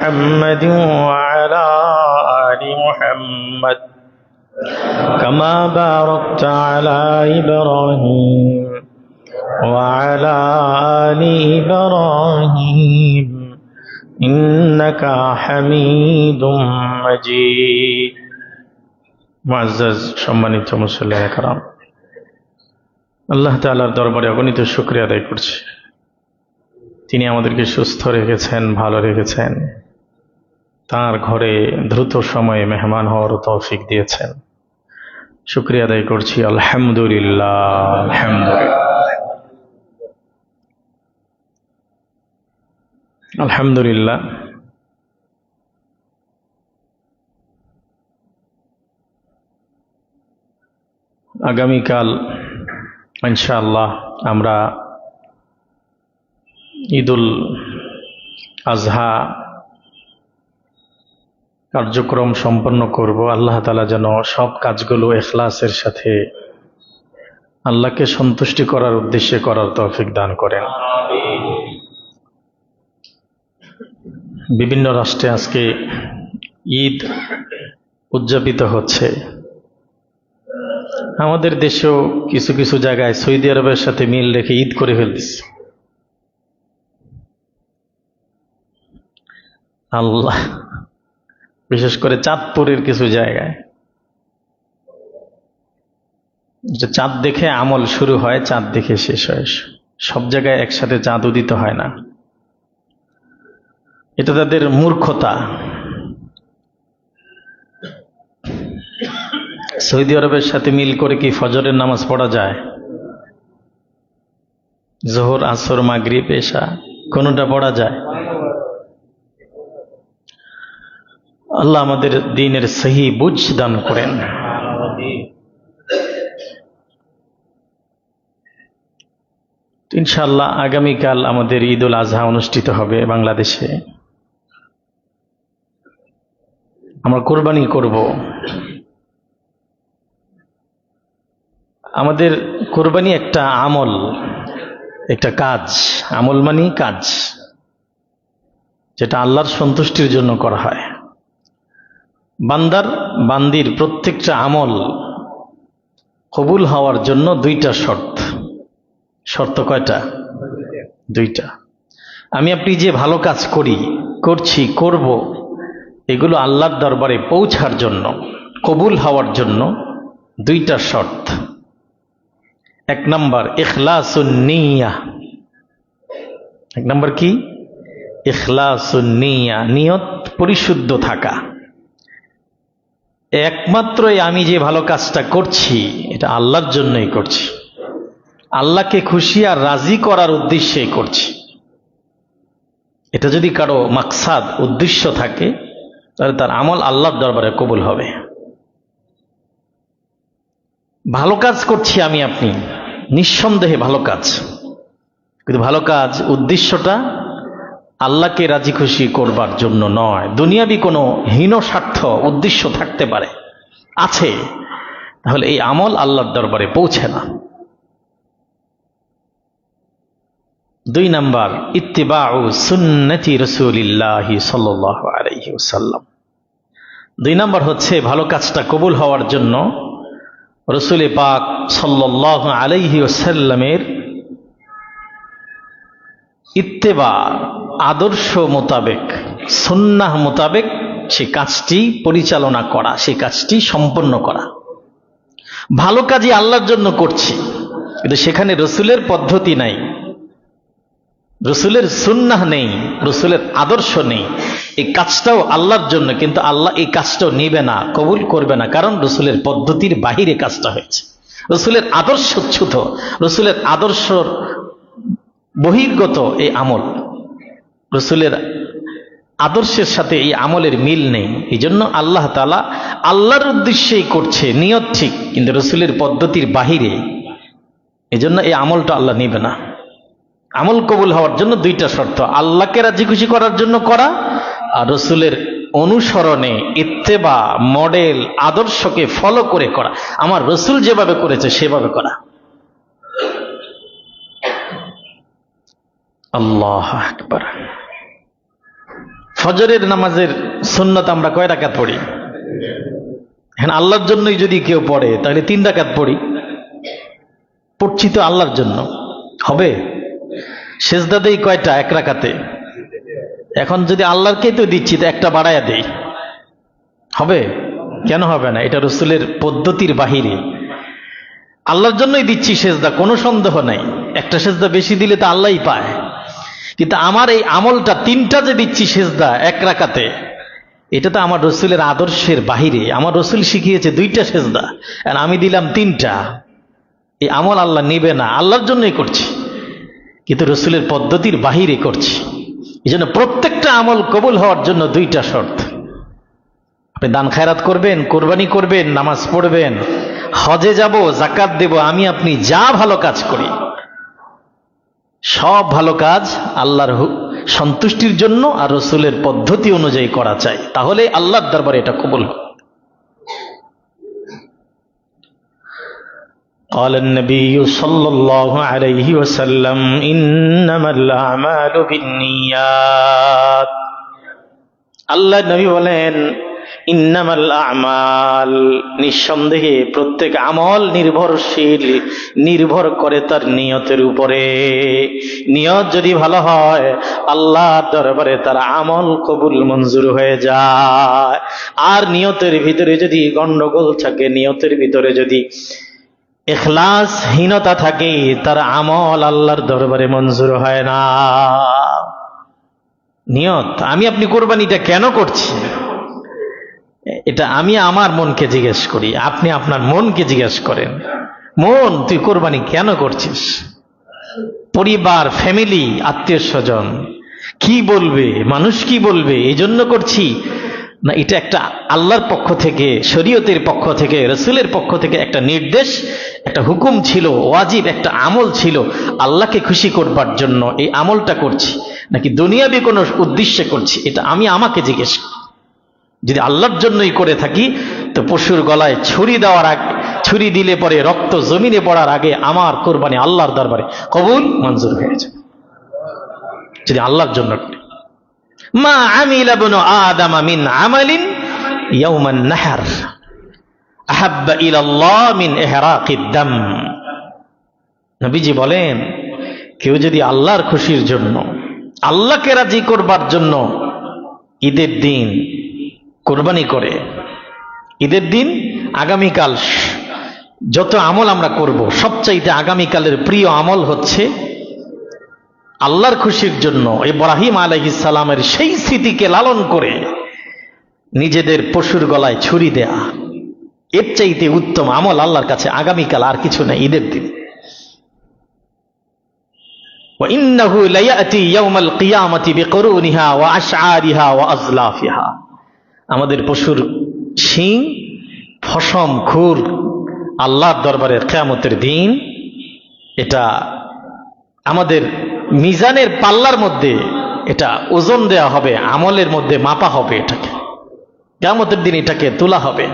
محمد وعلى آل محمد كما باركت على إبراهيم وعلى آل إبراهيم إنك حميد مجيد। মুআজ্জাজ সম্মানিত মুসল্লিয়ানে কেরাম, আল্লাহ তাআলার দরবারে অগণিত শুকরিয়া আদায় করছি। তিনি আমাদেরকে সুস্থ রেখেছেন, ভালো রেখেছেন, তার ঘরে দ্রুত সময়ে মেহমান হওয়ার তৌফিক দিয়েছেন। শুকরিয়া আদায় করছি, আলহামদুলিল্লাহ আলহামদুলিল্লাহ আলহামদুলিল্লাহ। আগামীকাল ইনশাআল্লাহ আমরা ঈদুল আজহা কার্যক্রম সম্পন্ন করব। আল্লাহ তাআলা যেন সব কাজগুলো ইখলাসের সাথে আল্লাহকে সন্তুষ্টি করার উদ্দেশ্যে করার তৌফিক দান করেন। বিভিন্ন রাষ্ট্রে আজকে ঈদ উদযাপিত হচ্ছে। আমাদের দেশেও কিছু কিছু জায়গায় সৌদি আরবের সাথে মিল রেখে ঈদ করে ফেলতেছে। আল্লাহ, বিশেষ করে চাঁদপুরের কিছু জায়গায় চাঁদ দেখে আমল শুরু হয়, চাঁদ দেখে শেষ হয়। সব জায়গায় একসাথে চাঁদ উদিত হয় না, এটা তাদের মূর্খতা। সৌদি আরবের সাথে মিল করে কি ফজরের নামাজ পড়া যায়? জোহর, আসর, মাগরিব, এশা কোনটা পড়া যায়? আল্লাহ আমাদের দ্বীনের সহি বুঝ দান করেন। ইনশাআল্লাহ আগামীকাল আমাদের ঈদুল আজহা অনুষ্ঠিত হবে বাংলাদেশে। আমরা কোরবানি করব। আমাদের কোরবানি একটা আমল, একটা কাজ। আমল মানে কাজ, যেটা আল্লাহর সন্তুষ্টির জন্য করা হয়। বান্দির প্রত্যেকটা আমল কবুল হওয়ার জন্য দুইটা শর্ত। শর্ত কয়টা? দুইটা। আমি আপনি যে ভালো কাজ করছি, করব, এগুলো আল্লাহর দরবারে পৌঁছার জন্য, কবুল হওয়ার জন্য দুইটা শর্ত। এক নাম্বার ইখলাসুন নিয়া। এক নাম্বার কি? ইখলাসুন নিয়া, নিয়ত পরিশুদ্ধ থাকা। একমাত্রই আমি যে ভালো কাজটা করছি এটা আল্লাহর জন্যই করছি, আল্লাহকে খুশি আর রাজি করার উদ্দেশ্যে করছি। এটা যদি কারো মাকসাদ, উদ্দেশ্য থাকে, তাহলে তার আমল আল্লাহর দরবারে কবুল হবে। ভালো কাজ করছি আমি আপনি, নিঃসন্দেহে ভালো কাজ, কিন্তু ভালো কাজ উদ্দেশ্যটা আল্লাহকে রাজি খুশি করবার জন্য নয়। দুনিয়াবি কোনো হীন স্বার্থ উদ্দেশ্য থাকতে পারে, আছে, তাহলে এই আমল আল্লাহর দরবারে পৌঁছে না। দুই নাম্বার ইত্তিবাউ সুন্নতি রাসূলিল্লাহি সাল্লাল্লাহু আলাইহি ওয়াসাল্লাম। দুই নাম্বার হচ্ছে ভালো কাজটা কবুল হওয়ার জন্য রাসূল পাক সাল্লাল্লাহু আলাইহি ওয়াসাল্লামের ইত্তেবা, আদর্শ মোতাবেক, সুন্নাহ মোতাবেক সে কাজটি পরিচালনা করা, সে কাজটি সম্পন্ন করা। ভালো কাজই আল্লাহর জন্য করছি, কিন্তু সেখানে রসুলের পদ্ধতি নাই, রসুলের সুন্নাহ নেই, রসুলের আদর্শ নেই। এই কাজটাও আল্লাহর জন্য, কিন্তু আল্লাহ এই কাজটাও নিবে না, কবুল করবে না, কারণ রসুলের পদ্ধতির বাহিরে কাজটা হয়েছে। রসুলের আদর্শচ্যুত, রসুলের আদর্শর বহির্গত এই আমল, রসুলের আদর্শের সাথে এই আমলের মিল নেই। এই জন্য আল্লাহ তাআলা আল্লাহর উদ্দেশ্যেই করছে, নিয়ত ঠিক, কিন্তু রসুলের পদ্ধতির বাহিরে। এই জন্য এই আমলটা আল্লাহ নিবে না। আমল কবুল হওয়ার জন্য দুইটা শর্ত: আল্লাহকে রাজি খুশি করার জন্য করা, আর রসুলের অনুসরণে, ইত্তেবা, মডেল, আদর্শকে ফলো করে করা। আমার রসুল যেভাবে করেছে সেভাবে করা। আল্লাহু আকবার। ফজরের নামাজের সুন্নত আমরা কয় রাকাত পড়ি? হ্যাঁ, আল্লাহর জন্যই যদি কেউ পড়ে তাহলে 3 রাকাত পড়ি। পড়ছি তো আল্লাহর জন্য, হবে? সেজদা দেই কয়টা? 1 রাকাতে। এখন যদি আল্লাহরকেই তো দিচ্ছি তো একটা বাড়ায়া দেই, হবে? কেন হবে না? এটা রাসূলের পদ্ধতির বাহিরে। আল্লাহর জন্যই দিচ্ছি সেজদা, কোনো সন্দেহ নাই। একটা সেজদা বেশি দিলে তো আল্লাহই পায়, কিন্তু আমার এই আমলটা 3টা যে দিচ্ছি সেজদা 1 রাকাতে, এটা তো আমার রাসূলের আদর্শের বাহিরে। আমার রাসূল শিখিয়েছে 2টা সেজদা, আর আমি দিলাম 3টা। এই আমল আল্লাহ নেবে না, আল্লাহর জন্যই করছি, কিন্তু রাসূলের পদ্ধতির বাহিরে করছি। এই জন্য প্রত্যেকটা আমল কবুল হওয়ার জন্য 2টা শর্ত। আপনি দান খায়রাত করবেন, কোরবানি করবেন, নামাজ পড়বেন, হজে যাব, যাকাত দেব, আমি আপনি যা ভালো কাজ করি সব ভালো কাজ আল্লাহর সন্তুষ্টির জন্য আর রাসূলের পদ্ধতি অনুযায়ী করা চাই, তাহলে আল্লাহর দরবারে এটা কবুল হবে। قال النبي صلى الله عليه وسلم إنما الأعمال بالنيات। আল্লাহ নবী বলেন, ইন্নামাল আমাল, নিঃসন্দেহে প্রত্যেক আমল নির্ভর করে তার নিয়তের উপরে। নিয়ত যদি ভালো হয় আল্লাহর দরবারে তার আমল কবুল মঞ্জুর হয়ে যায়। আর নিয়তের ভিতরে যদি গন্ডগোল থাকে, নিয়তের ভিতরে যদি ইখলাসহীনতা থাকে, তার আমল আল্লাহর দরবারে মঞ্জুর হয় না। নিয়ত, আমি আপনি কোরবানিটা কেন করছি, এটা আমি আমার মনকে জিজ্ঞেস করি, আপনি আপনার মনকে জিজ্ঞেস করেন, মন তুই কোরবানি কেন করছিস? পরিবার, ফ্যামিলি, আত্মীয় স্বজন কি বলবে, মানুষ কি বলবে, এই জন্য করছি, না এটা একটা আল্লাহর পক্ষ থেকে, শরীয়তের পক্ষ থেকে, রাসূলের পক্ষ থেকে একটা নির্দেশ, একটা হুকুম ছিল, ওয়াজিব একটা আমল ছিল, আল্লাহকে খুশি করবার জন্য এই আমলটা করছি, নাকি দুনিয়াবি কোনো উদ্দেশ্যে করছি, এটা আমি আমাকে জিজ্ঞেস করি। যদি আল্লাহর জন্যই করে থাকি তো পশুর গলায় ছুরি দিলে পরে রক্ত জমিনে পড়ার আগে আমার কোরবানি আল্লাহর দরবারে কবুল মঞ্জুর হয়ে যাবে, যদি আল্লাহর জন্য করি। মা আমিলা ইবনু আদম মিন আমালিন ইয়াওমান নাহর আহাব্বা ইলাল্লাহ মিন ইহরাকিদ দাম। নবীজি বলেন, কেউ যদি আল্লাহর খুশির জন্য, আল্লাহকে রাজি করবার জন্য ঈদের দিন কোরবানি করে, ঈদের দিন আগামীকাল যত আমল আমরা করব সবচাইতে আগামীকালের প্রিয় আমল হচ্ছে আল্লাহর খুশির জন্য ইব্রাহিম আলাইহিস সালামের সেই স্মৃতিকে লালন করে নিজেদের পশুর গলায় ছুরি দেয়া, এর চাইতে উত্তম আমল আল্লাহর কাছে আগামীকাল আর কিছু নেই ঈদের দিন। ওয়া ইন্নাহু লায়াতি ইয়াউমাল কিয়ামাতি বিকুরুনিহা ওয়া আশআরিহা ওয়া আযলাফিহা। আমাদের পশুর শিং, ফসম, খুর আল্লাহর দরবারে কিয়ামতের দিন এটা আমাদের মিজানের পাল্লার মধ্যে এটা ওজন দেয়া হবে, আমলের মধ্যে মাপা হবে, এটাকে কিয়ামতের দিন এটাকে তোলা হবে।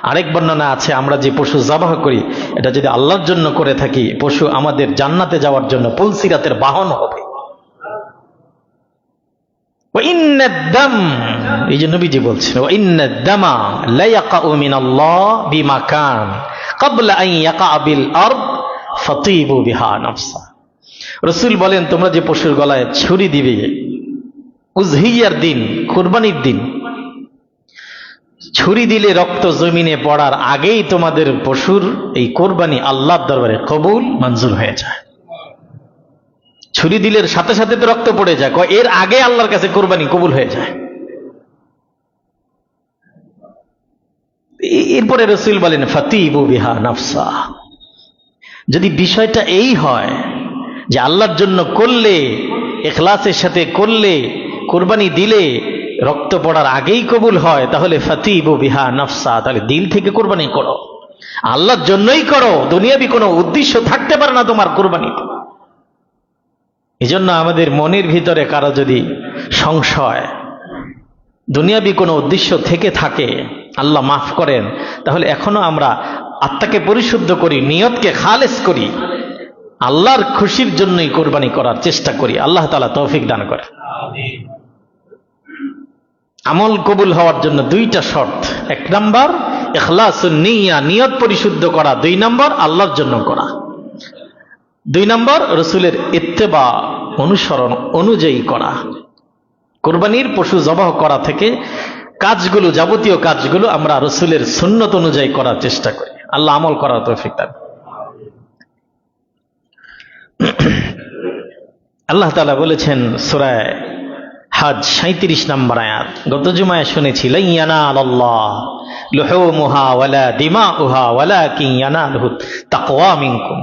আরেক বর্ণনা আছে, আমরা যে পশু জবাহ করি এটা যদি আল্লাহর জন্য করে থাকি, পশু আমাদের জান্নাতে যাওয়ার জন্য পুলসিরাতের বাহন হবে। এই যে নবীজি বলছেন, রাসূল বলেন, তোমরা যে পশুর গলায় ছুরি দিবে উজহিয়ার দিন, কুরবানির দিন, ছুরি দিলে রক্ত জমিনে পড়ার আগেই তোমাদের পশুর এই কোরবানি আল্লাহর দরবারে কবুল মঞ্জুর হয়ে যায়। ছুরি দিলে সাথে সাথে তো রক্ত পড়ে যায়, এর আগে আল্লাহর কাছে কোরবানি কবুল হয়ে যায়। এরপরে রাসূল বলেন, ফাতিবু বিহা নাফসা। যদি বিষয়টা এই হয় যে আল্লাহর জন্য করলে, ইখলাসের সাথে করলে, কোরবানি দিলে রক্ত পড়ার আগেই কবুল হয়, তাহলে ফাতিবু বিহা নাফসা, তাহলে দিল থেকে কোরবানি করো, আল্লাহর জন্যই করো, দুনিয়াবি কোনো উদ্দেশ্য থাকতে পারে না তোমার কোরবানি। এই জন্য আমাদের মনের ভিতরে কারো যদি সংশয়, দুনিয়াবি কোনো উদ্দেশ্য থেকে থাকে, আল্লাহ মাফ করেন, তাহলে এখনো আমরা আত্মাকে পরিশুদ্ধ করি, নিয়তকে খালেস করি, আল্লাহর খুশির জন্যই কোরবানি করার চেষ্টা করি। আল্লাহ তাআলা তৌফিক দান করে। আমল কবুল হওয়ার জন্য দুইটা শর্ত। এক নাম্বার ইখলাসুন নিয়্যা, নিয়ত পরিশুদ্ধ করা। দুই নাম্বার আল্লাহর জন্য করা। দুই নাম্বার রসুলের ইত্তেবা, অনুসরণ অনুযায়ী করা। কোরবানির পশু জবাহ করা থেকে কাজগুলো, যাবতীয় কাজগুলো আমরা রসুলের সুন্নত অনুযায়ী করার চেষ্টা করি। আল্লাহ আমল করার তৌফিক দান। আল্লাহ তাআলা বলেছেন সূরা হজ 37 নম্বর আয়াত, গত জুমায় শুনেছি, লা ইয়ানালাল্লাহ লুহুমুহা ওয়ালা দিমাউহা ওয়ালাকিন ইয়ানালুহু তাকওয়া মিনকুম।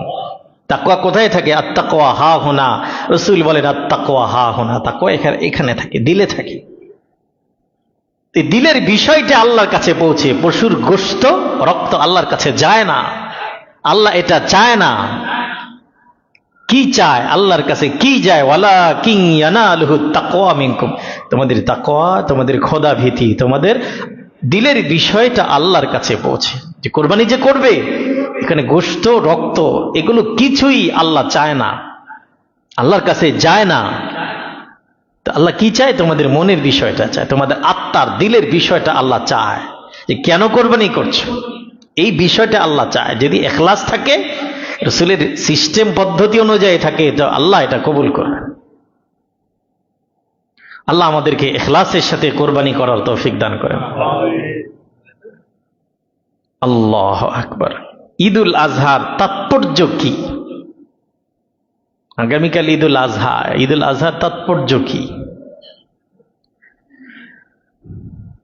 তাকওয়া কোথায় থাকে? আত-তাকওয়া হা হুনা। রাসূল বলেন আত-তাকওয়া হা হুনা, তাকওয়া এখানে থাকে, দিলে থাকে। এই দিলের বিষয়টা আল্লাহর কাছে পৌঁছে। পশুর গোশত, রক্ত আল্লাহর কাছে যায় না। আল্লাহ এটা চায় না। কি চায়? আল্লাহর কাছে কি যায়? ওয়ালাকিন ইয়ানালুহু তাকওয়া মিনকুম। তোমাদের তাকওয়া, তোমাদের খোদা ভীতি, তোমাদের দিলের বিষয়টা আল্লাহর কাছে পৌঁছে। যে কোরবানি যে করবে, এখানে গোশত, রক্ত এগুলো কিছুই আল্লাহ চায় না, আল্লাহর কাছে যায় না। আল্লাহ কি চায়? তোমাদের মনের বিষয়টা চায়, তোমাদের আত্মার দিলের বিষয়টা আল্লাহ চায়, যে কেন কোরবানি করছো, এই বিষয়টা আল্লাহ চায়। যদি ইখলাস থাকে, রাসূলের সিস্টেম পদ্ধতি অনুযায়ী থাকে, তো আল্লাহ এটা কবুল করবেন। আল্লাহ আমাদেরকে ইখলাসের সাথে কোরবানি করার তৌফিক দান করেন। আল্লাহু আকবার। ঈদুল আজহার তাৎপর্য কি? আগামীকাল ঈদুল আজহা। ঈদুল আজহার তাৎপর্য কি?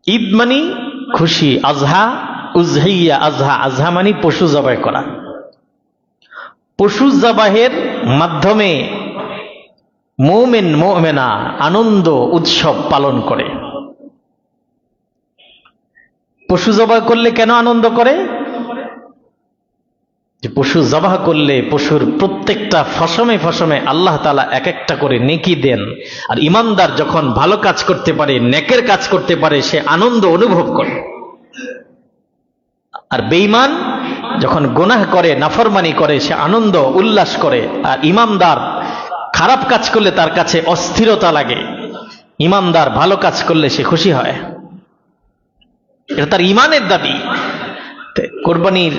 ঈদ মানি খুশি, আজহা উজহিয়া, আজহা, আজহা মানি পশু জবাই করা। পশু জবাহের মাধ্যমে মুমিন মুমিনা আনন্দ উৎসব পালন করে। পশু জবাই করলে কেন আনন্দ করে? যে পশু জবাহ করলে পশুর প্রত্যেকটা ফসমে ফসমে আল্লাহ তাআলা এক একটা করে নেকি দেন। আর ইমানদার যখন ভালো কাজ করতে পারে, নেকের কাজ করতে পারে, সে আনন্দ অনুভব করে। আর বেঈমান যখন গুনাহ করে, নাফরমানি করে, সে আনন্দ উল্লাস করে। আর ইমানদার খারাপ কাজ করলে তার কাছে অস্থিরতা লাগে। ইমানদার ভালো কাজ করলে সে খুশি হয়। এটা তার ঈমানের দাবি। কোরবানির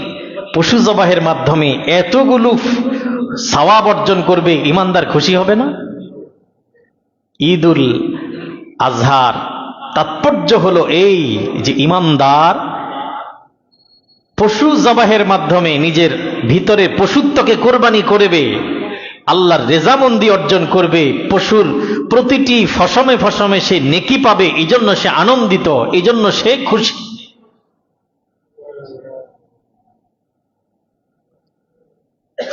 পশু জবাহের মাধ্যমে এতগুলো সওয়াব অর্জন করবে, ইমানদার খুশি হবে না? ঈদুল আজহার তাৎপর্য হলো এই, যে ইমানদার পশু জবাহের মাধ্যমে নিজের ভিতরে পশুত্বকে কোরবানি করবে, আল্লাহর রেজামন্দি অর্জন করবে। পশুর প্রতিটি ফসমে ফসমে সে নেকি পাবে, এই জন্য সে আনন্দিত, এই জন্য সে খুশি।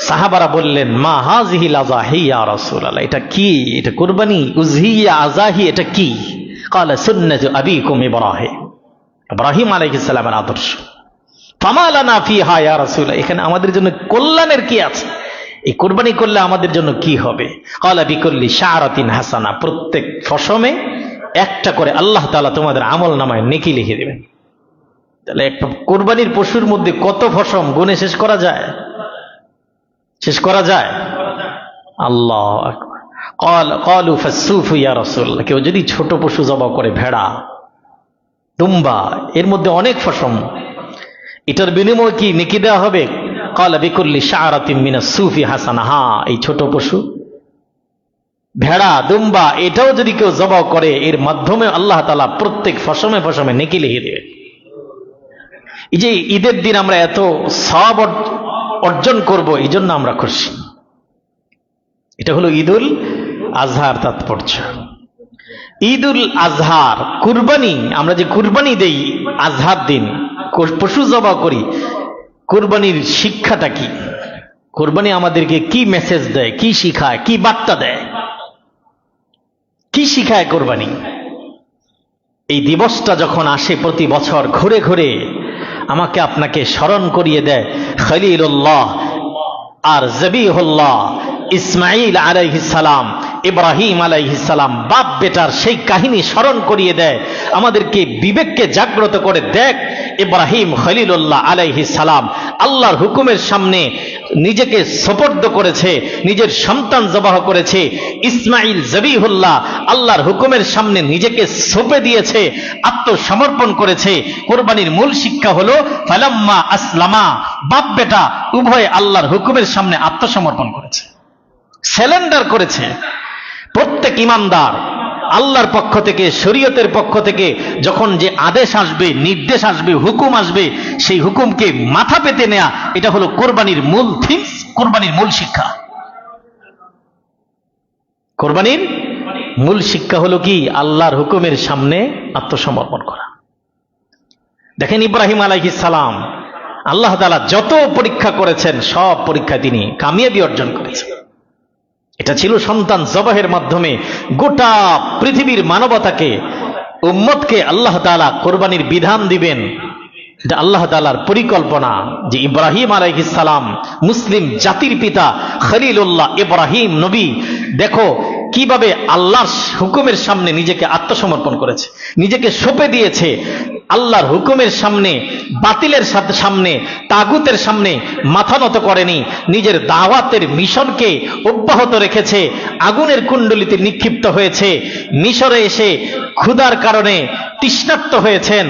সাহাবারা বললেন, মা হাযিহিল আযাহি ইয়া রাসূলুল্লাহ, এটা কি? এটা কুরবানি উযহিয়া আযাহি, এটা কি? ক্বালা সুন্নাতু আবিকুম ইব্রাহিম, ইব্রাহিম আলাইহিস সালামের আদর্শ। ফামা লানা ফিহা ইয়া রাসূলুল্লাহ, এখানে আমাদের জন্য কল্যাণের কি আছে? এই কুরবানি করলে আমাদের জন্য কি হবে? ক্বালা বিকুল্লি শাআরাতিন হাসানা, প্রত্যেক ফসমে একটা করে আল্লাহ তাআলা তোমাদের আমলনামায় নেকি লিখে দেবেন। তাহলে একটা কুরবানির পশুর মধ্যে কত ফসম গুণে শেষ করা যায়? শেষ করা যায়? আল্লাহু আকবার। ক্বালু ফাসসুফু ইয়া রাসূলুল্লাহ, কেউ যদি ছোট পশু জবাই করে, ভেড়া, দুম্বা, এর মধ্যে অনেক ফসম, এটার বিনিময়ে কি নেকি দেওয়া হবে? ক্বালা বিকুল্লি শাআরাতিন মিনাস সুফি হাসানা, হ্যাঁ, এই ছোট পশু ভেড়া, দুম্বা, এটাও যদি কেউ জবাই করে, এর মাধ্যমে আল্লাহ তাআলা প্রত্যেক ফসমে ফসমে নেকি লিখে দেবে। এই যে ঈদের দিন আমরা এত সওয়াব অর্জন করব, এই জন্য আমরা খুশি। এটা হলো ঈদুল আজহার তাৎপর্য। ঈদুল আজহার কুরবানি, আমরা যে কুরবানি দেই আজহার দিন, পশু জবাই করি, কুরবানির শিক্ষাটা কি? কুরবানি আমাদেরকে কি মেসেজ দেয়, কি শিখায়, কি বার্তা দেয়, কি শিখায় কুরবানি? এই দিবসটা যখন আসে প্রতি বছর, ঘুরে ঘুরে আমাকে আপনাকে স্মরণ করিয়ে দেয় খলিলুল্লাহ আর জবিহুল্লাহ ইসমাঈল আলাইহিস সালাম, ইব্রাহিম আলাইহিস সালাম, বাপ বেটার সেই কাহিনী স্মরণ করিয়ে দেয় আমাদেরকে, বিবেককে জাগ্রত করে। দেখ, ইব্রাহিম খলিলুল্লাহ আলাইহিস সালাম আল্লাহর হুকুমের সামনে নিজেকে সোপর্দ করেছে, নিজের সন্তান জবাহ করেছে। ইসমাইল জবিহুল্লাহ আল্লাহর হুকুমের সামনে নিজেকে সঁপে দিয়েছে, আত্মসমর্পণ করেছে। কোরবানির মূল শিক্ষা হলো ফালাম্মা আসলামা, বাপ বেটা উভয়ে আল্লাহর হুকুমের সামনে আত্মসমর্পণ করেছে, স্যালেন্ডার করেছে। প্রত্যেক ইমানদার আল্লাহর পক্ষ থেকে, শরীয়তের পক্ষ থেকে যখন যে আদেশ আসবে, নির্দেশ আসবে, হুকুম আসবে, সেই হুকুমকে মাথা পেতে নেয়া, এটা হলো কোরবানির মূল থিমস, কোরবানির মূল শিক্ষা। কোরবানির মূল শিক্ষা হলো কি? আল্লাহর হুকুমের সামনে আত্মসমর্পণ করা। দেখেন ইব্রাহিম আলাইহিস সালাম, আল্লাহ তাআলা যত পরীক্ষা করেছেন সব পরীক্ষায় তিনি কামিয়াবি অর্জন করেছেন। এটা ছিল সন্তান জবাহের মাধ্যমে গোটা পৃথিবীর মানবতাকে, উম্মতকে আল্লাহ তাআলা কোরবানির বিধান দিবেন। এটা আল্লাহ তাআলার পরিকল্পনা যে ইব্রাহিম আলাইহিস সালাম, মুসলিম জাতির পিতা খলিলুল্লাহ ইব্রাহিম নবী, দেখো কিভাবে আল্লাহর হুকুমের সামনে নিজেকে আত্মসমর্পণ করেছে, নিজেকে সঁপে দিয়েছে। আল্লাহর হুকুমের সামনে, বাতিলের সামনে, তাগুতের সামনে মাথা নত করেনি। নিজের দাওয়াতের মিশনকে অব্যাহত রেখেছে। আগুনের কুণ্ডলিতে নিক্ষিপ্ত হয়েছে, মিশরে এসে ক্ষুধার কারণে তৃষ্ণার্ত হয়েছেন,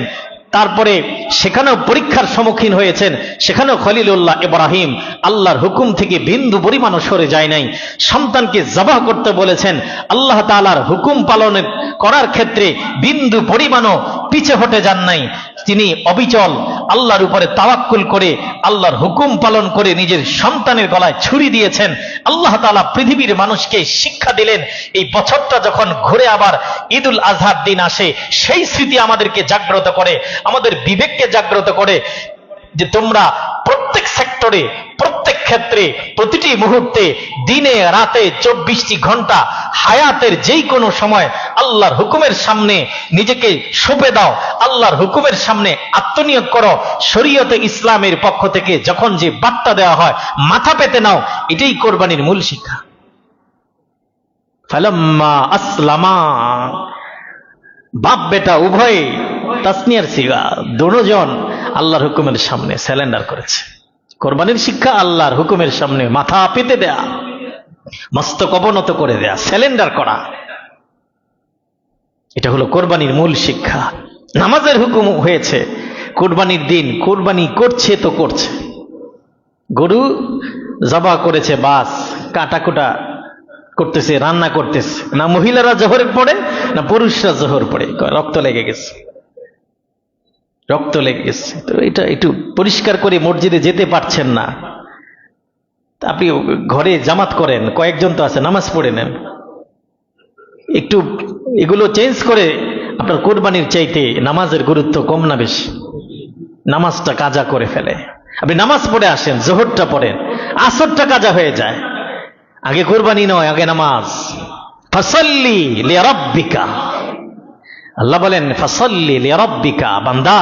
তারপরে সেখানেও পরীক্ষার সম্মুখীন হয়েছেন। সেখানেও খলিলুল্লাহ ইব্রাহিম আল্লাহর হুকুম থেকে বিন্দু পরিমাণও সরে যায় নাই। সন্তানকে জবাহ করতে বলেছেন, আল্লাহ তাআলার হুকুম পালন করার ক্ষেত্রে বিন্দু পরিমাণও পিছে হটে যান নাই। তিনি অবিচল আল্লাহর উপরে তাওয়াক্কুল করে আল্লাহর হুকুম পালন করে নিজের সন্তানের গলায় ছুরি দিয়েছেন। আল্লাহ তাআলা পৃথিবীর মানুষকে শিক্ষা দিলেন, এই বছরটা যখন ঘুরে আবার ঈদুল আজহার দিন আসে, সেই স্মৃতি আমাদেরকে জাগ্রত করে, আমাদের বিবেককে জাগ্রত করে যে তোমরা প্রত্যেক সেক্টরে, প্রত্যেক ক্ষেত্রে, প্রতিটি মুহূর্তে, দিনে রাতে 24টি ঘন্টা হায়াতের যেই কোনো সময় আল্লাহর হুকুমের সামনে নিজেকে সঁপে দাও, আল্লাহর হুকুমের সামনে আত্মনিয়োগ করো। শরীয়তে ইসলামের পক্ষ থেকে যখন যে বার্তা দেওয়া হয় মাথা পেতে নাও, এটাই কোরবানির মূল শিক্ষা। ফালাম্মা আসলামা, বাপ বেটা উভয়ে, তাসনিয়ার সিগা, দুজন আল্লাহর হুকুমের সামনে স্যালেন্ডার করেছে। কোরবানির শিক্ষা আল্লাহর হুকুমের সামনে মাথা পেতে দেয়া, মস্তক অবনত করে দেয়া, স্যালেন্ডার করা। এটা হলো কোরবানির মূল শিক্ষা। নামাজের হুকুম হয়েছে কোরবানির দিন, কোরবানি করছে তো করছে, গরু জবাহ করেছে, বাস কাটাকুটা করতেছে, রান্না করতেছে, না মহিলারা জোহরের পড়ে না পুরুষরা জোহর পড়ে, রক্ত লেগে গেছে, রক্ত লেগে গেছে। তো এটা একটু পরিষ্কার করে মসজিদে যেতে পারছেন না, আপনি ঘরে জামাত করেন, কয়েকজন তো আছে, নামাজ পড়ে নেন। একটু এগুলো চেঞ্জ করে আপনার কোরবানির চাইতে নামাজের গুরুত্ব কম না বেশি? নামাজটা কাজা করে ফেলে। আপনি নামাজ পড়ে আসেন, জোহরটা পড়েন, আসরটা কাজা হয়ে যায়। আগে কোরবানি নয়, আগে নামাজ। ফাসাল্লি লিরাব্বিকা, আল্লাহ বলেন ফাসাল্লি লিরাব্বিকা, বান্দা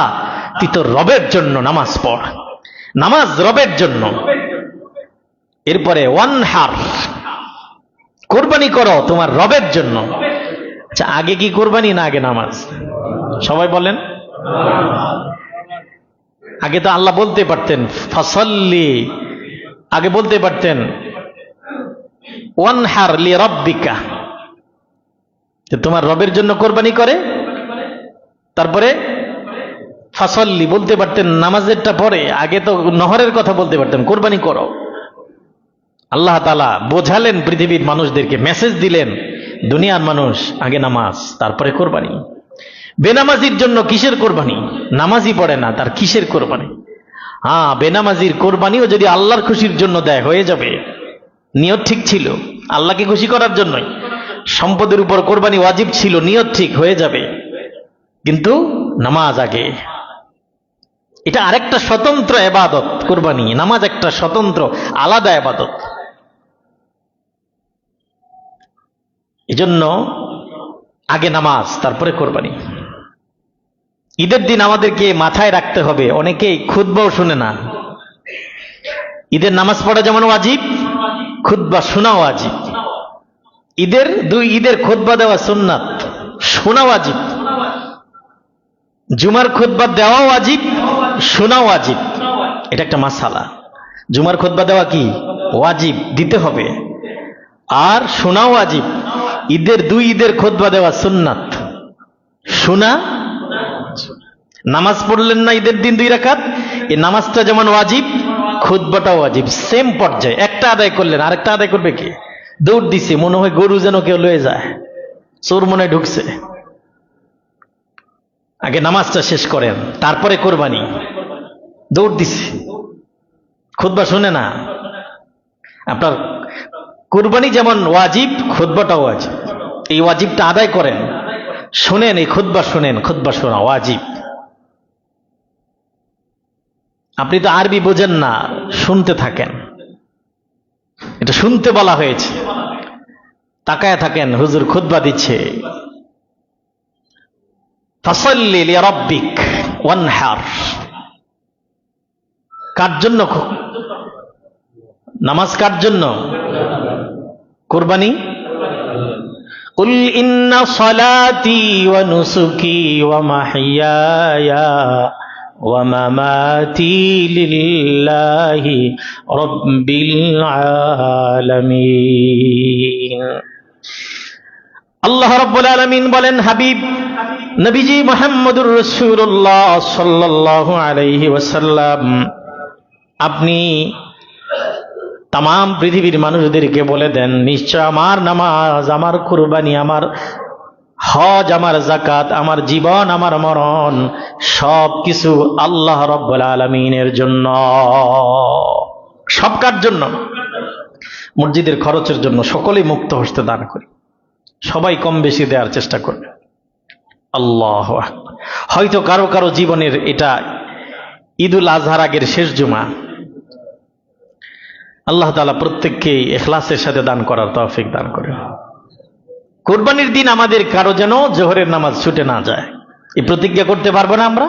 তুই তোর রবের জন্য নামাজ পড়, নামাজ রবের জন্য। এরপরে ওয়ানহার, কোরবানি করো তোমার রবের জন্য। আচ্ছা, আগে কি কোরবানি না আগে নামাজ? সবাই বলেন। আগে তো আল্লাহ বলতে পারতেন ফাসাল্লি, আগে বলতে পারতেন ওয়ানহার লিরাব্বিকা, তোমার রবের জন্য কোরবানি করে, তারপরে ফাসাল্লি বলতে পারতেন নামাজেরটা পরে। আগে তো নহরের কথা বলতে পারতেন, কোরবানি করো। আল্লাহ তাআলা বোঝালেন পৃথিবীর মানুষদেরকে, মেসেজ দিলেন, দুনিয়ার মানুষ আগে নামাজ তারপরে কোরবানি। বেনামাজির জন্য কিসের কোরবানি? নামাজই পড়ে না, তার কিসের কোরবানি? হ্যাঁ, বেনামাজির কোরবানিও যদি আল্লাহর খুশির জন্য দেয় হয়ে যাবে, নিয়ত ঠিক ছিল আল্লাহকে খুশি করার জন্যই। সম্পদের উপর কোরবানি ওয়াজিব ছিল, নিয়ত ঠিক হয়ে যাবে, কিন্তু নামাজ আগে। এটা আরেকটা স্বতন্ত্র ইবাদত কোরবানি, নামাজ একটা স্বতন্ত্র আলাদা ইবাদত। এজন্য আগে নামাজ তারপরে কোরবানি। ঈদের দিন আমাদেরকে মাথায় রাখতে হবে, অনেকেই খুতবাও শুনে না। ঈদের নামাজ পড়া যেমন ওয়াজিব, খুতবা শোনা ওয়াজিব। ঈদের খুতবা দেওয়া সুন্নাত, শোনা ওয়াজিব। জুমার খুতবা দেওয়া ওয়াজিব, শোনা ওয়াজিব। এটা একটা মাসালা। জুমার খুতবা দেওয়া কি ওয়াজিব, দিতে হবে, আর শোনা ওয়াজিব। ঈদের দুই ঈদের খুতবা দেওয়া সুন্নাত, শোনা। নামাজ পড়লেন না ঈদের দিন 2 রাকাত, এই নামাজটা যেমন ওয়াজিব, খুতবাটা ওয়াজিব, সেম পর্যায়ে। একটা আদায় করলেন, আরেকটা আদায় করবে কি? দৌড় দিছে, মনে হয় গরু যেন কেউ লয়ে যায়, চোর মনে ঢুকছে। আগে নামাজটা শেষ করেন, তারপরে কোরবানি। দৌড় দিছে, খুতবা শুনে না। আপনার কোরবানি যেমন ওয়াজিব, খুতবাটাও ওয়াজিব। এই ওয়াজিবটা আদায় করেন, শুনেন, এই খুতবা শুনেন। খুতবা শোনা ওয়াজিব। আপনি তো আরবি বোঝেন না, শুনতে থাকেন। এটা শুনতে বলা হয়েছে। তাকায় থাকেন, হুজুর খুতবা দিচ্ছে। ফাসাল্লি লিরাব্বিক ওয়ানহার। কার জন্য নামাজ? কার জন্য কুরবানি? কুল ইন্না সালাতি ওয়া নুসুকি ওয়া মাহইয়ায়া ওয়া মামাতি লিল্লাহি রাব্বিল আলামিন। আল্লাহ রাব্বুল আলামিন বলেন, হাবিব নবীজি মুহাম্মদুর রাসূলুল্লাহ সাল্লাল্লাহু আলাইহি ওয়াসাল্লাম, আপনি তাম পৃথিবীর মানুষদেরকে বলে দেন, নিশ্চয় আমার নামাজ, আমার কুরবানি, আমার হজ, আমার যাকাত, আমার জীবন, আমার মরণ সব কিছু আল্লাহ রাব্বুল আলামিনের জন্য। সব কার জন্য? মসজিদের খরচের জন্য। সকলেই মুক্ত হস্তে দান করি, সবাই কম বেশি দেওয়ার চেষ্টা করবে। আল্লাহু আকবার। হয়তো কারো কারো জীবনের এটা ঈদুল আজহার আগের শেষ জুমা। আল্লাহ তাআলা প্রত্যেককে ইখলাসের সাথে দান করার তৌফিক দান করে। কুরবানির দিন আমাদের কারো যেন জোহরের নামাজ ছুটে না যায়, এই প্রতিজ্ঞা করতে পারবো না আমরা?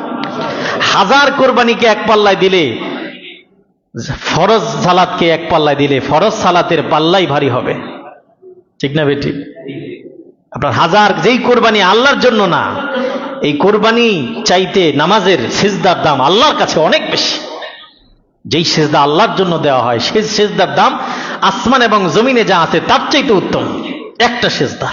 1000 কোরবানিকে এক পাল্লায় দিলে, ফরজ সালাতকে এক পাল্লায় দিলে, ফরজ সালাতের পাল্লাই ভারী হবে, ঠিক না বেটি? আপনার 1000 যেই কোরবানি আল্লাহর জন্য না, এই কোরবানি চাইতে নামাজের সিজদার দাম আল্লাহর কাছে অনেক বেশি। যেই সিজদা আল্লাহর জন্য দেওয়া হয়, সেই সিজদার দাম আসমান এবং জমিনে যা আছে তার চাইতে উত্তম একটা সিজদা।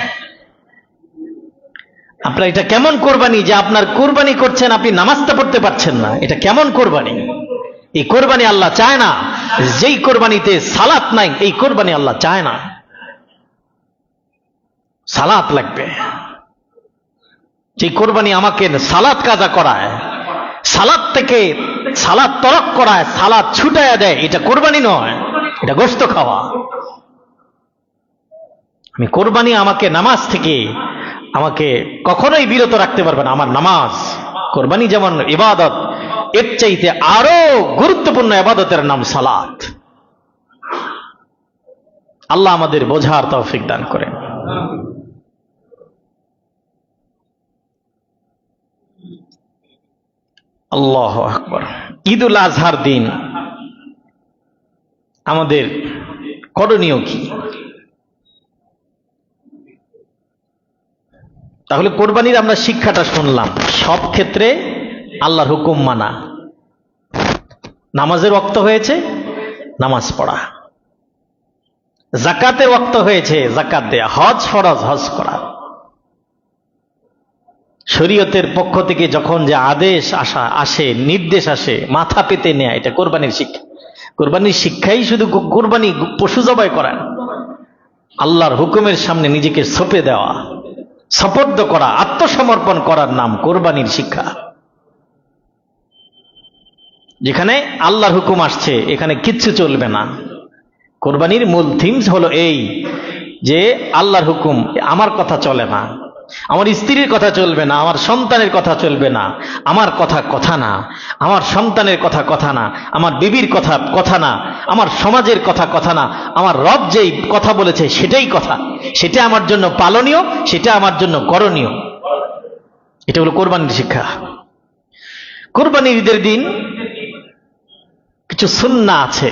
আপনার এটা কেমন কোরবানি যে আপনার কোরবানি করছেন, আপনি নামাজটা পড়তে পারছেন না? এটা কেমন কোরবানি? এই কোরবানি আল্লাহ চায় না। যেই কোরবানিতে সালাত নাই, এই কোরবানি আল্লাহ চায় না। সালাত লাগবে। যে কোরবানি আমাকে সালাত কাজা করায়, সালাত থেকে সালাত তরক করায়, সালাত ছুটাইয়া দেয়, এটা কোরবানি নয়, এটা গোশত খাওয়া। আমি কোরবানি আমাকে নামাজ থেকে আমাকে কখনোই বিরত রাখতে পারবে না। আমার নামাজ, কোরবানি যেমন ইবাদত, এর চাইতে আরো গুরুত্বপূর্ণ ইবাদতের নাম সালাত। আল্লাহ আমাদের বোঝার তৌফিক দান করেন। আল্লাহু আকবার। ঈদুল আজহার দিন আমাদের করণীয় কি? তাহলে কোরবানির আমরা শিক্ষাটা শুনলাম, সব ক্ষেত্রে আল্লাহর হুকুম মানা। নামাজের ওয়াক্ত হয়েছে, নামাজ পড়া। যাকাতের ওয়াক্ত হয়েছে, যাকাত দেয়া। হজ ফরজ, হজ করা। শরীয়তের পক্ষ থেকে যখন যে আদেশ আসে, নির্দেশ আসে, মাথা পেতে নেয়া, এটা কোরবানির শিক্ষা। কোরবানির শিক্ষাই শুধু কোরবানি, পশু জবাই করা, আল্লাহর হুকুমের সামনে নিজেকে সঁপে দেওয়া, সপর্দ করা, আত্মসমর্পণ করার নাম কোরবানির শিক্ষা। যেখানে আল্লাহর হুকুম আসছে, এখানে কিচ্ছু চলবে না। কোরবানির মূল থিমস হলো এই যে আল্লাহর হুকুম, আমার কথা চলে না, আমার স্ত্রীর কথা চলবে না, আমার সন্তানের কথা চলবে না, আমার কথা কথা না, আমার সন্তানের কথা কথা না, আমার বিবির কথা কথা না, আমার সমাজের কথা কথা না, আমার রব যেই কথা বলেছে সেটাই কথা, সেটা আমার জন্য পালনীয়, সেটা আমার জন্য করণীয়। এটা হলো কোরবানির শিক্ষা। কোরবানির ঈদের দিন কিছু সুন্নাহ আছে।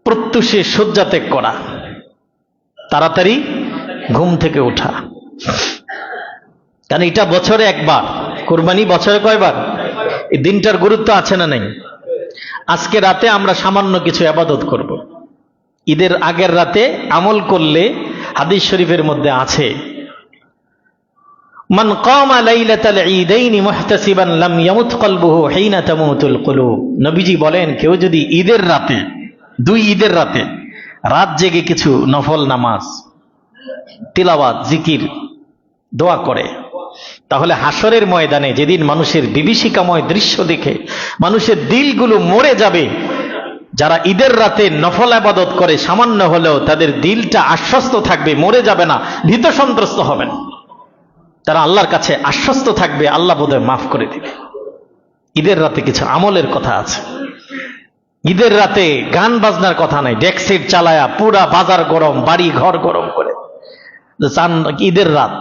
প্রত্যুষে শয্যা ত্যাগ করা, তাড়াতাড়ি ঘুম থেকে ওঠা, কারণ এটা বছরে একবার। কোরবানি বছরে কয়বার? এই দিনটার গুরুত্ব আছে না নাই? আজকে রাতে আমরা সামান্য কিছু ইবাদত করব। ঈদের আগের রাতে আমল করলে হাদিস শরীফের মধ্যে আছে, মান কামা লাইলাতাল ঈদাইনি মুহতাসিবান লাম ইয়ামুত কলবুহু হিনা তামুতুল কুলুব। নবীজি বলেন, কেউ যদি ঈদের রাতে, দুই ঈদের রাতে রাত জেগে কিছু নফল নামাজ, তিলাওয়াত, জিকির, দোয়া করে, তাহলে হাসরের ময়দানে যেদিন মানুষের বিভীষিকাময় দৃশ্য দেখে মানুষের দিলগুলো মরে যাবে, যারা ঈদের রাতে নফল ইবাদত করে সামান্য হলেও তাদের দিলটা আশ্বস্ত থাকবে, মরে যাবে না, ভীত সন্ত্রস্ত হবে না, তারা আল্লাহর কাছে আশ্বস্ত থাকবে, আল্লাহ বোধহয় মাফ করে দিবে। ঈদের রাতে কিছু আমলের কথা আছে। ঈদের রাতে গান বাজনার কথা নাই, ডেক সেট চালায়া পুরা বাজার গরম, বাড়ি ঘর গরম করে চান ঈদের রাত।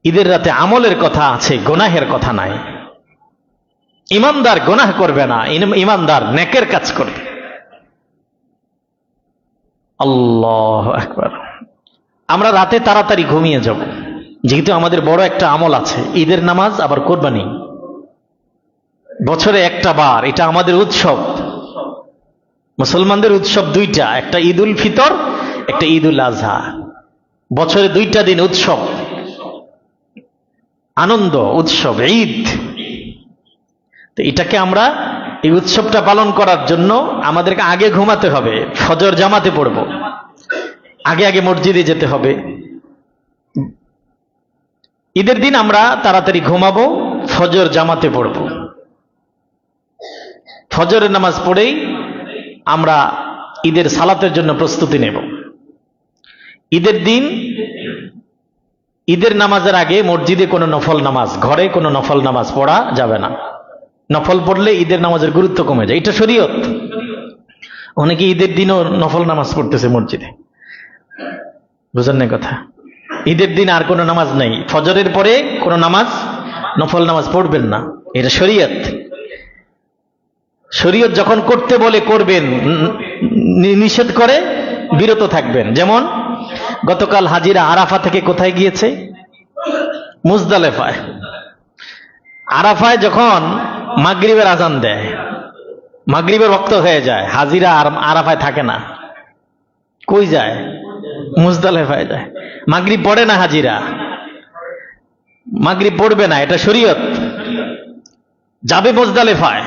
ঈদের রাতে আমলের কথা আছে, গুনাহের কথা নাই। ইমানদার গুনাহ করবে না, ইমানদার নেকের কাজ করবে। আল্লাহু আকবার। আমরা রাতে তাড়াতাড়ি ঘুমিয়ে যাব, যেহেতু আমাদের বড় একটা আমল আছে, ঈদের নামাজ আবার কোরবানি, বছরে একটা বার, এটা আমাদের উৎসব। মুসলমানদের উৎসব দুইটা, একটা ঈদ উল ফিতর, একটা ঈদ উল আজহা। বছরে দুইটা দিন উৎসব, আনন্দ, উৎসব, ঈদ। তো এটাকে আমরা, এই উৎসবটা পালন করার জন্য আমাদেরকে আগে ঘুমাতে হবে, ফজর জামাতে পড়ব, আগে আগে মসজিদে যেতে হবে। ঈদের দিন আমরা তাড়াতাড়ি ঘুমাবো, ফজর জামাতে পড়ব, ফজরের নামাজ পড়েই আমরা ঈদের সালাতের জন্য প্রস্তুতি নেব। ঈদের দিন ঈদের নামাজের আগে মসজিদে কোনো নফল নামাজ, ঘরে কোনো নফল নামাজ পড়া যাবে না। নফল পড়লে ঈদের নামাজের গুরুত্ব কমে যায়, এটা শরীয়ত। অনেকে ঈদের দিনও নফল নামাজ পড়তেছে মসজিদে, বুঝেন না কথা? ঈদের দিন আর কোনো নামাজ নাই, ফজরের পরে কোনো নামাজ, নফল নামাজ পড়বেন না, এটা শরীয়ত। শরীয়ত যখন করতে বলে করবেন, নিষেধ করে বিরত থাকবেন। যেমন গতকাল হাজিরা আরাফা থেকে কোথায় গিয়েছে? মুজদালেফায়। আরাফায় যখন মাগরিবের আজান দেয়, মাগরিবের ওয়াক্ত হয়ে যায়, হাজিরা আর আরাফায় থাকে না, কই যায়? মুজদালেফায় যায়। মাগরিব পড়ে না হাজিরা, মাগরিব পড়বে না, এটা শরীয়ত। যাবে মুজদালেফায়,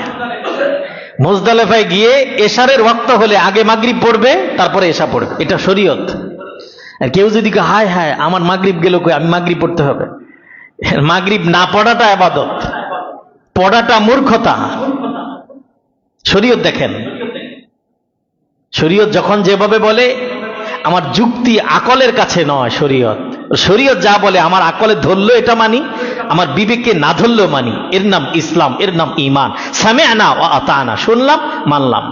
মুজদালেফায় গিয়ে এশারের ওয়াক্ত হলে আগে মাগরিব পড়বে, তারপরে এশা পড়বে, এটা শরীয়ত। আর কেউ যদি হায় হায় আমার মাগরিব গেল কই, আমি মাগরিব পড়তে হবে, মাগরিব না পড়াটা ইবাদত, পড়াটা মূর্খতা। শরীয়ত দেখেন, শরীয়ত যখন যেভাবে বলে, আমার যুক্তি আকলের কাছে নয়, শরীয়ত। শরীয়ত যা বলে আমার আকলে ধরলো এটা মানি, আমার বিবেকে না ধরলেও মানি, এর নাম ইসলাম, এর নাম ঈমান। সামি'না ওয়া আতা'না, শুনলাম মানলাম।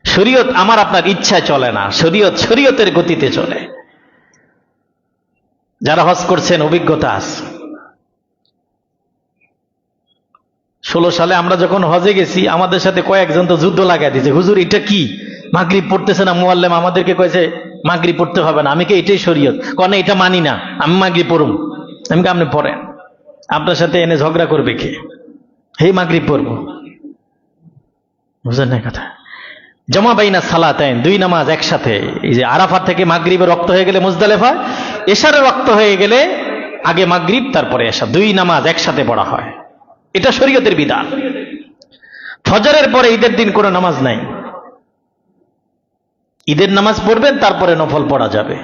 শরীয়ত আমার আপনার ইচ্ছায় চলে না, শরীয়ত শরীয়তের গতিতে চলে। যারা হজ করছেন অভিজ্ঞতা আছে। 16 সালে আমরা যখন হজে গেছি, আমাদের সাথে কয়েকজন তো যুদ্ধ লাগাই দিয়েছে, হুজুর এটা কি, মাগরিব পড়তেছে না, মুআল্লিম আমাদেরকে কয়েছে মাগরিব পড়তে হবে না। আমি কি এটাই শরীয়ত? কনে এটা মানি না, আমি মাগরিব পড়ুম। আমি আপনি পড়েন, আপনার সাথে এনে ঝগড়া করবে কে? হে মাগরিব পড়বো, বুঝলেন না কথা? জমা বাইনা সালাতাইন, দুই নামাজ একসাথে। এই যে আরাফাত থেকে মাগরিবের রক্ত হয়ে গেলে মুজদালেফা, এশারের রক্ত হয়ে গেলে আগে মাগরিব তারপরে এশা, দুই নামাজ একসাথে পড়া হয়, এটা শরীয়তের বিধান। ফজরের পরে ঈদের দিন কোনো নামাজ নাই, ঈদের নামাজ পড়বেন তারপরে নফল পড়া যাবে।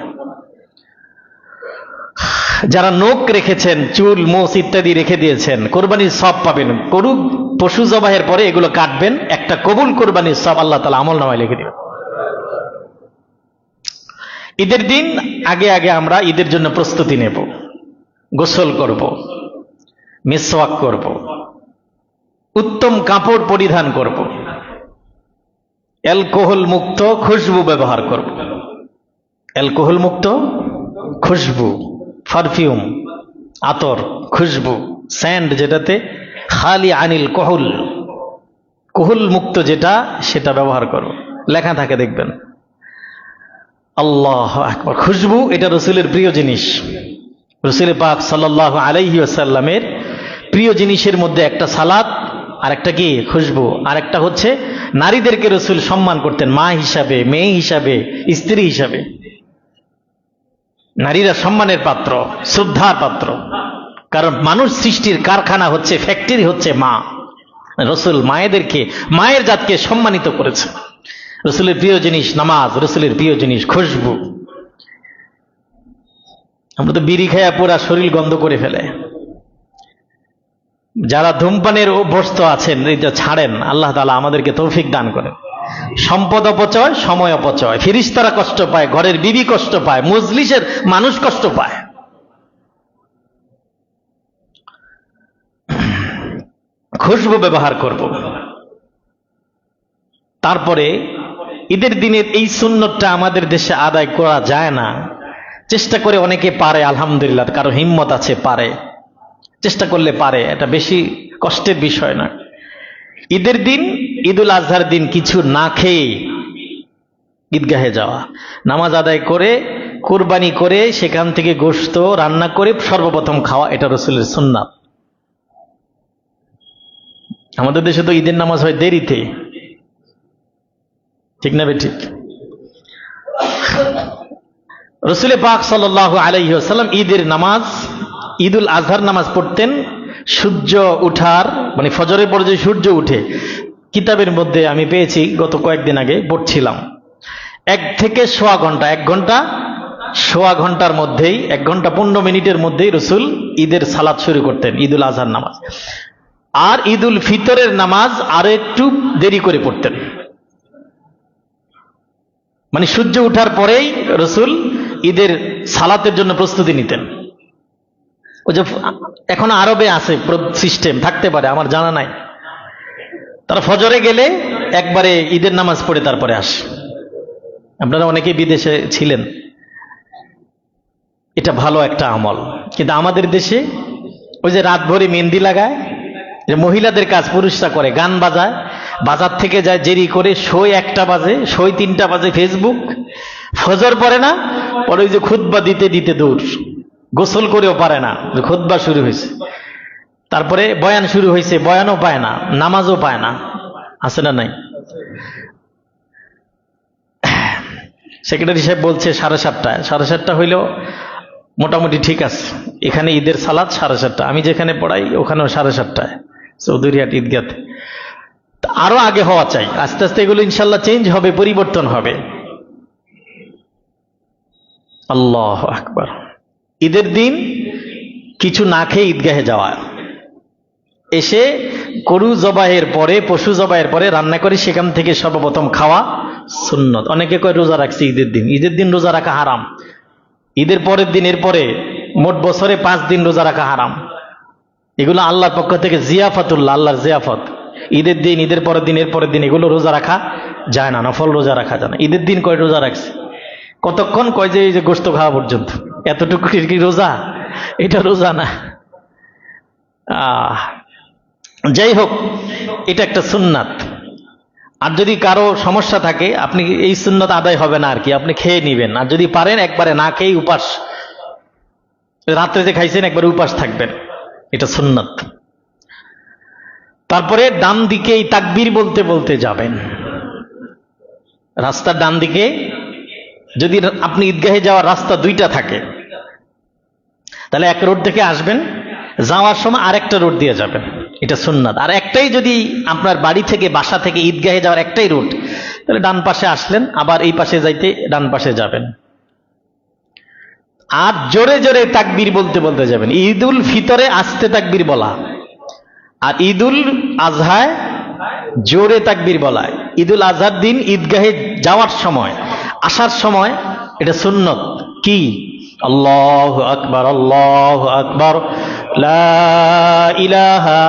যারা নখ রেখেছেন, চুল, মোষ ইত্যাদি রেখে দিয়েছেন, কোরবানির সব পাবেন। গরু পশু জবাহের পরে এগুলো কাটবেন, একটা কবুল কোরবানির সব আল্লাহ তাআলা আমল নামায় লিখে দিবেন। ঈদের দিন আগে আগে আমরা ঈদের জন্য প্রস্তুতি নেব, গোসল করব, মিসওয়াক করব, উত্তম কাপড় পরিধান করব, অ্যালকোহল মুক্ত খুশবু ব্যবহার করব। অ্যালকোহল মুক্ত খুশবু, পারফিউম, আতর, খুশবু, স্যান্ড, যেটাতে খালি আনিল কোহল, কোহল মুক্ত যেটা, সেটা ব্যবহার করো। লেখা থাকে দেখবেন, আল্লাহু আকবার। খুশবু এটা রাসূলের প্রিয় জিনিস। রাসূল পাক সাল্লাল্লাহু আলাইহি ওয়াসাল্লামের প্রিয় জিনিসের মধ্যে একটা সালাত, আর একটা কি খুশবু, আর একটা হচ্ছে নারীদেরকে রাসূল সম্মান করতেন মা হিসাবে, মেয়ে হিসাবে, স্ত্রী হিসাবে। নারীরা সম্মানের পাত্র, শ্রদ্ধার পাত্র, কারণ মানুষ সৃষ্টির কারখানা হচ্ছে, ফ্যাক্টরি হচ্ছে মা। রাসূল মায়েদেরকে, মায়ের জাতকে সম্মানিত করেছে। রাসূলের প্রিয় জিনিস নামাজ, রাসূলের প্রিয় জিনিস খুশবু। আমরা তো বিড়ি খাইয়া পুরা শরীর গন্ধ করে ফেলে। যারা ধূমপানের অভ্যস্ত আছেন এটা ছাড়েন, আল্লাহ তাআলা আমাদেরকে তৌফিক দান করেন। সম্পদ অপচয়, সময় অপচয়, ফেরেশতারা কষ্ট পায়, ঘরের বিবি কষ্ট পায়, মজলিসের মানুষ কষ্ট পায়। খুশবু ব্যবহার করব। তারপরে ঈদের দিনের এই সুন্নতটা আমাদের দেশে আদায় করা যায় না। চেষ্টা করে অনেকে পারে, আলহামদুলিল্লাহ, কারো হিম্মত আছে, পারে, চেষ্টা করলে পারে, এটা বেশি কষ্টের বিষয় না। ঈদের দিন, ঈদুল আজহার দিন কিছু না খেয়ে ঈদগাহে যাওয়া, নামাজ আদায় করে, কুরবানি করে, সেখান থেকে গোশত রান্না করে সর্বপ্রথম খাওয়া, এটা রাসূলের সুন্নাত। আমাদের দেশে তো ঈদের নামাজ হয় দেরিতে, ঠিক না বেঠিক? রাসূল পাক সাল্লাল্লাহু আলাইহি ওয়াসাল্লাম ঈদের নামাজ, ঈদুল আজহার নামাজ পড়তেন সূর্য উঠার, মানে ফজরের পরে যে সূর্য উঠে, কিতাবের মধ্যে আমি পেয়েছি গত কয়েকদিন আগে পড়ছিলাম, 1 থেকে সোয়া ঘন্টা, 1 ঘন্টা সোয়া ঘন্টার মধ্যেই, 1 ঘন্টা 15 মিনিটের মধ্যেই রাসূল ঈদের সালাত শুরু করতেন, ঈদুল আজহার নামাজ। আর ঈদুল ফিতরের নামাজ আরো একটু দেরি করে পড়তেন, মানে সূর্য উঠার পরেই রাসূল ঈদের সালাতের জন্য প্রস্তুতি নিতেন। ওই যে এখন আরবে আছে সিস্টেম, থাকতে পারে, আমার জানা নাই, তারা ফজরে গেলে একবারে ঈদের নামাজ পড়ে তারপরে আসে। আপনারা অনেকেই বিদেশে ছিলেন, এটা ভালো একটা আমল। কিন্তু আমাদের দেশে ওই যে রাত ভরে মেহেন্দি লাগায়, যে মহিলাদের কাজ পুরুষরা করে, গান বাজায়, বাজার থেকে যায় দেরি করে, সই 1টা বাজে, সই 3টা বাজে, ফেসবুক, ফজর পড়ে না, পরে ওই যে খুতবা দিতে দিতে দূর, গোসল করেও পারে না, খুতবা শুরু হয়েছে, তারপরে বয়ান শুরু হয়েছে, বয়ানও পায় না, নামাজও পায় না, আছে না নাই? সেক্রেটারি সাহেব বলছে 7:30, 7:30 হইলেও মোটামুটি ঠিক আছে। এখানে ঈদের সালাত 7:30, আমি যেখানে পড়াই ওখানেও 7:30, চৌধুরীহাট ঈদগাতে। আরো আগে হওয়া চাই, আস্তে আস্তে এগুলো ইনশাল্লাহ চেঞ্জ হবে, পরিবর্তন হবে। আল্লাহু আকবার। ঈদের দিন কিছু না খেয়ে ঈদগাহে যাওয়া, এসে গরু জবাহের পরে, পশু জবাহের পরে রান্না করে সেখান থেকে সর্বপ্রথম খাওয়া সুন্নত। অনেকে কয় রোজা রাখছে ঈদের দিন, ঈদের দিন রোজা রাখা হারাম। ঈদের পরের দিন, এরপরে মোট বছরে 5 দিন রোজা রাখা হারাম। এগুলো আল্লাহর পক্ষ থেকে জিয়াফাতুল্লাহ, আল্লাহর জিয়াফত। ঈদের দিন, ঈদের পরের দিন, এর পরের দিন এগুলো রোজা রাখা যায় না, নফল রোজা রাখা যায় না। ঈদের দিন কয় রোজা রাখছে, কতক্ষণ, কয় যে এই যে গোশত খাওয়া পর্যন্ত, এতটুকু কি রোজা? এটা রোজা না। যাই হোক, এটা একটা সুন্নাত। আর যদি কারো সমস্যা থাকে, আপনি এই সুন্নাত আদায় হবে না আর কি, আপনি খেয়ে নিবেন। আর যদি পারেন একবারে না খেয়ে উপাস, রাত্রে যে খাইছেন একবারে উপাস থাকবেন, এটা সুন্নাত। তারপরে ডান দিকে তাকবীর বলতে বলতে যাবেন। রাস্তার ডান দিকে, যদি আপনি ঈদগাহে যাওয়ার রাস্তা 2টা থাকে, তাহলে এক রোড থেকে আসবেন, যাওয়ার সময় আরেকটা রোড দিয়ে যাবেন, এটা সুন্নাত। আর একটাই যদি আপনার বাড়ি থেকে, বাসা থেকে ঈদগাহে যাওয়ার একটাই রুট, তাহলে ডান পাশে আসলেন, আবার এই পাশে যাইতে ডান পাশে যাবেন। আর জোরে জোরে তাকবীর বলতে বলতে যাবেন। ঈদুল ফিতরে আস্তে তাকবীর বলা, আর ঈদুল আজহায় জোরে তাকবীর বলা। ঈদুল আজহার দিন ঈদগাহে যাওয়ার সময়, আসার সময় এটা সুন্নত কি? আল্লাহু আকবার, আল্লাহু আকবার, লা ইলাহা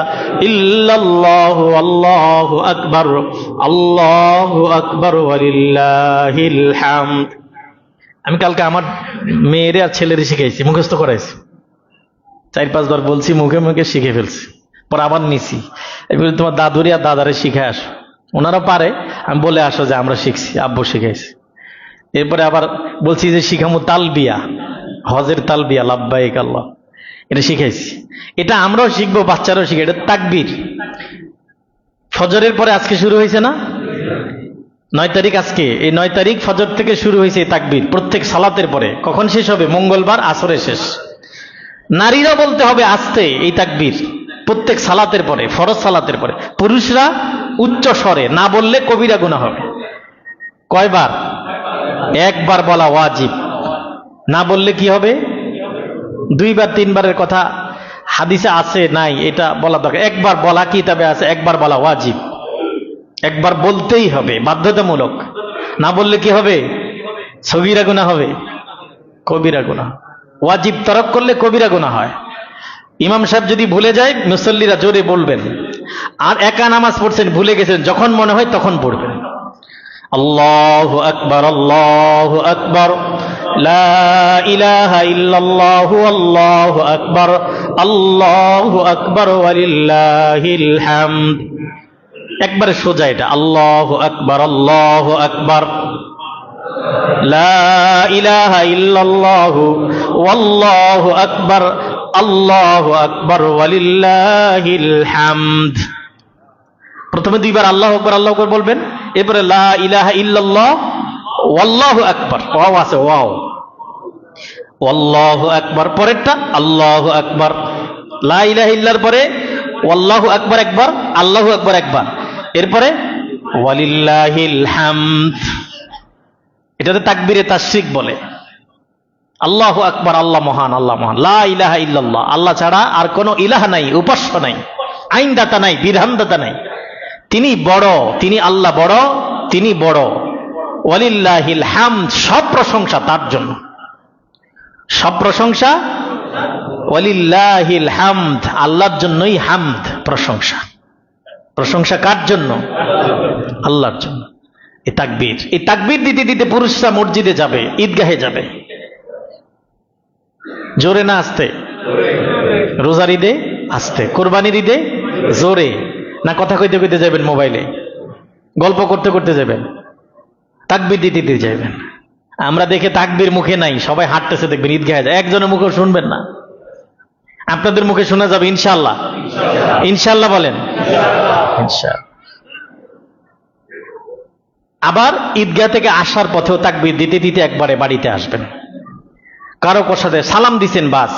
ইল্লাল্লাহু, আল্লাহু আকবার, আল্লাহু আকবার, ওয়ালিল্লাহিল হামদ। আমি কালকে আমার মেয়েরে আর ছেলেরে শিখাইছি, মুখস্থ করাইছি, 4-5 বার বলছি, মুখে মুখে শিখে ফেলছি। পর আবার নিছি, এগুলো তোমার দাদুরি আর দাদারে শিখায় আসো, ওনারা পারে, আমি বলে আসো যে আমরা শিখছি, আব্বু শিখাইছি। এরপরে আবার বলছি যে শিখামু তালবিয়া, হজের তালবিয়া লাব্বাইক আল্লাহ, এটা শিখাইছি। এটা আমরাও শিখবো, বাচ্চারাও শিখে। এটা তাকবীর। ফজরের পরে আজকে শুরু হয়েছে না, 9 তারিখ আজকে, এই 9 তারিখ ফজর থেকে শুরু হয়েছে এই তাকবীর। প্রত্যেক সালাতের পরে। কখন শেষ হবে? মঙ্গলবার আসরে শেষ। নারীরা বলতে হবে আস্তে এই তাকবীর, প্রত্যেক সালাতের পরে, ফরজ সালাতের পরে। পুরুষরা উচ্চ স্বরে না বললে কবিরা গুনাহ হবে। কয়বার? একবার বলা ওয়াজিব, না বললে কি হবে? 2 বার 3 বারের কথা হাদিসে আছে নাই, এটা বলা দরকার। একবার বলা কিতাবে আছে, একবার বলা ওয়াজিব, একবার বলতেই হবে, বাধ্যতামূলক। না বললে কি হবে? সগীরা গুনাহ হবে, কবিরা গুনাহ। ওয়াজিব তরক করলে কবিরা গুনাহ হয়। ইমাম সাহেব যদি ভুলে যায়, মুসল্লিরা জোরে বলবেন। আর একা নামাজ পড়ছেন, ভুলে গেছেন, যখন মনে হয় তখন পড়বেন। আল্লাহু আকবার, আল্লাহু আকবার, লা ইলাহা ইল্লাল্লাহু, আল্লাহু আকবার, আল্লাহু আকবার, ওয়ালিল্লাহিল হামদ। একবারে সোজা এটা, আল্লাহু আকবার, আল্লাহু আকবার, লা ইলাহা ইল্লাল্লাহু, আল্লাহু আকবার, আল্লাহু আকবার, ওয়ালিল্লাহিল হামদ। প্রথমে 2 বার আল্লাহু আকবার, আল্লাহু আকবার বলবেন, এরপরে লা ইলাহা ইল্লাল্লাহ, আল্লাহু আকবার, ওয়াও আছে, ওয়াও, আল্লাহু আকবার। পরেরটা আল্লাহু আকবার, লা ইলাহা ইল্লার পরে আল্লাহু আকবার একবার, আল্লাহু আকবার একবার, এরপরে ওয়ালিল্লাহিল হামদ। এটাতে তাকবীরে তাশরিক বলে। আল্লাহু আকবার, আল্লাহ মহান, আল্লাহ মহান। লা ইলাহা ইল্লাল্লাহ, আল্লাহ ছাড়া আর কোনো ইলাহ নাই, উপাস্য নাই, আইনদাতা নাই, বিধানদাতা নাই। তিনি বড়, তিনি আল্লাহ বড়, তিনি বড়। ওয়ালিল্লাহিল হামদ, সব প্রশংসা তার জন্য, সব প্রশংসা ওয়ালিল্লাহিল হামদ, আল্লাহর জন্যই হামদ, প্রশংসা। প্রশংসা কার জন্য? আল্লাহর জন্য। এই তাকবীর, এই তাকবীর দিতে দিতে পুরুষরা মসজিদে যাবে, ঈদগাহে যাবে। জোরে না আস্তে? রোজার ঈদে আস্তে, কোরবানির ঈদে জোরে। না কথা কইতে কইতে যাবেন, মোবাইলে গল্প করতে করতে যাবেন, তাকবীর দিতে দিতে যাবেন। আমরা দেখে তাকবীর মুখে নাই, সবাই হাঁটতেছে দেখবেন, ঈদগাহে যায়, একজনের মুখে শুনবেন না। আপনাদের মুখে শোনা যাবে ইনশাআল্লাহ। ইনশাআল্লাহ বলেন, ইনশাআল্লাহ। আবার ঈদগাহ থেকে আসার পথেও তাকবীর দিতে দিতে একবারে বাড়িতে আসবেন। কারো সাথে সালাম দিছেন বাস,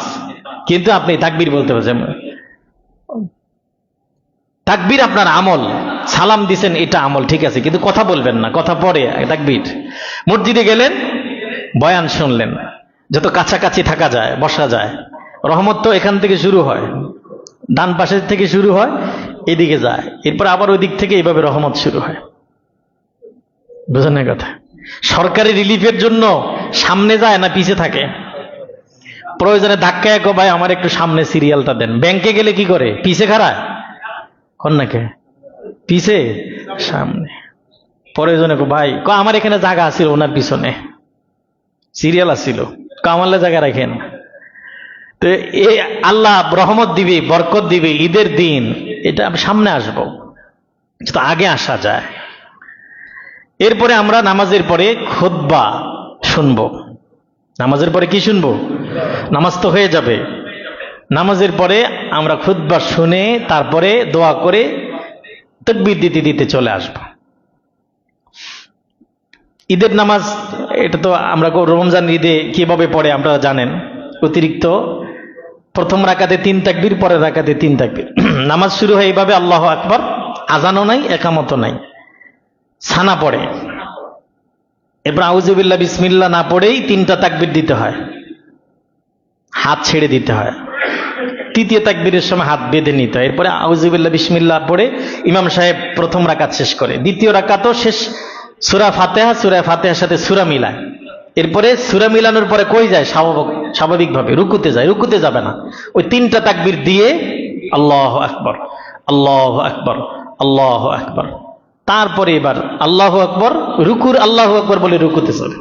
কিন্তু আপনি তাকবীর বলতে পারছেন। তাকবীর আপনার আমল, সালাম দিছেন এটা আমল, ঠিক আছে, কিন্তু কথা বলবেন না, কথা পরে তাকবীর। মসজিদে গেলেন, বয়ান শুনলেন, যত কাছাকাছি থাকা যায়, বসা যায়। রহমত তো এখান থেকে শুরু হয়, ডান পাশের থেকে শুরু হয়, এদিকে যায়, এরপর আবার ওই দিক থেকে এইভাবে রহমত শুরু হয়। বুঝেন না কথা? সরকারি রিলিফের জন্য সামনে যায় না পিছে থাকে? প্রয়োজনে ধাক্কায় কো ভাই আমার একটু সামনে সিরিয়ালটা দেন। ব্যাংকে গেলে কি করে? পিছে খাড়ায় কন্যাকে, পিছে সামনে। প্রয়োজনে কো ভাই আমার এখানে জায়গা আছিল, ওনার পিছনে সিরিয়াল আসছিল, কামালে জায়গা রাখেন। তো এই আল্লাহ রহমত দিবে, বরকত দিবে, ঈদের দিন এটা সামনে আসবো, তো আগে আসা যায়। এরপরে আমরা নামাজের পরে খুতবা শুনবো। নামাজের পরে কি শুনবো? নামাজ তো হয়ে যাবে, নামাজের পরে আমরা খুতবা শুনে তারপরে দোয়া করে তাকবীর দিতে দিতে চলে আসব। ঈদের নামাজ এটা তো আমরা রমজান ঈদে কিভাবে পড়ে আপনারা জানেন। অতিরিক্ত প্রথম রাকাতে 3 তাকবীর, পরের রাকাতে 3 তাকবীর। নামাজ শুরু হয় এইভাবে, আল্লাহু আকবার, আজানও নাই, একামতও নাই, সানা পড়ে। এরপর আউযুবিল্লাহ বিসমিল্লাহ না পড়েই 3টা তাকবীর দিতে হয়, হাত ছেড়ে দিতে হয়। তৃতীয় তাকবীরের সময় হাত বেঁধে নিতে হয়। এরপরে আউযুবিল্লাহ বিসমিল্লাহ পড়ে ইমাম সাহেব প্রথম রাকাত শেষ করে, দ্বিতীয় রাকাতও শেষ, সূরা ফাতিহা, সূরা ফাতিহার সাথে সূরা মিলায়। এরপরে সূরা মিলানোর পরে কই যায়? স্বাভাবিকভাবে রুকুতে যায়। রুকুতে যাবে না, ওই 3টা তাকবীর দিয়ে আল্লাহু আকবার, আল্লাহু আকবার, আল্লাহু আকবার। তারপরে এবার আল্লাহু আকবার, রুকুর আল্লাহু আকবার বলে রুকুতে চলে,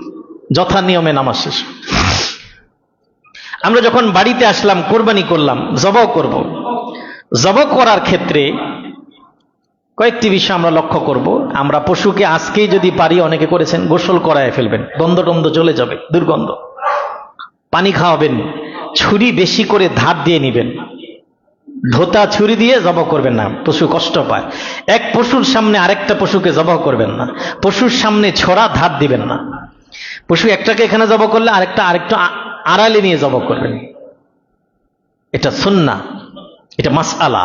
যথা নিয়মে নামাজ শেষ। আমরা যখন বাড়িতে আসলাম, কোরবানি করলাম, জবাও করব। জবাও করার ক্ষেত্রে কয়েকটি বিষয় আমরা লক্ষ্য করব। আমরা পশুকে আজকেই যদি পারি, অনেকে করেছেন, গোসল করায় ফেলবেন, গন্ধ টন্ধ চলে যাবে, দুর্গন্ধ। পানি খাওয়াবেন, ছুরি বেশি করে ধার দিয়ে নিবেন, ধোতা ছুরি দিয়ে জবাই করবেন না, পশু কষ্ট পায়। এক পশুর সামনে আরেকটা পশুকে জবাই করবেন না, পশুর সামনে ছোড়া ধার দিবেন না। পশু একটাকে এখানে জবাই করলে আরেকটা আড়ালে নিয়ে জবাই করবেন, এটা সুন্নাহ, এটা মাসআলা।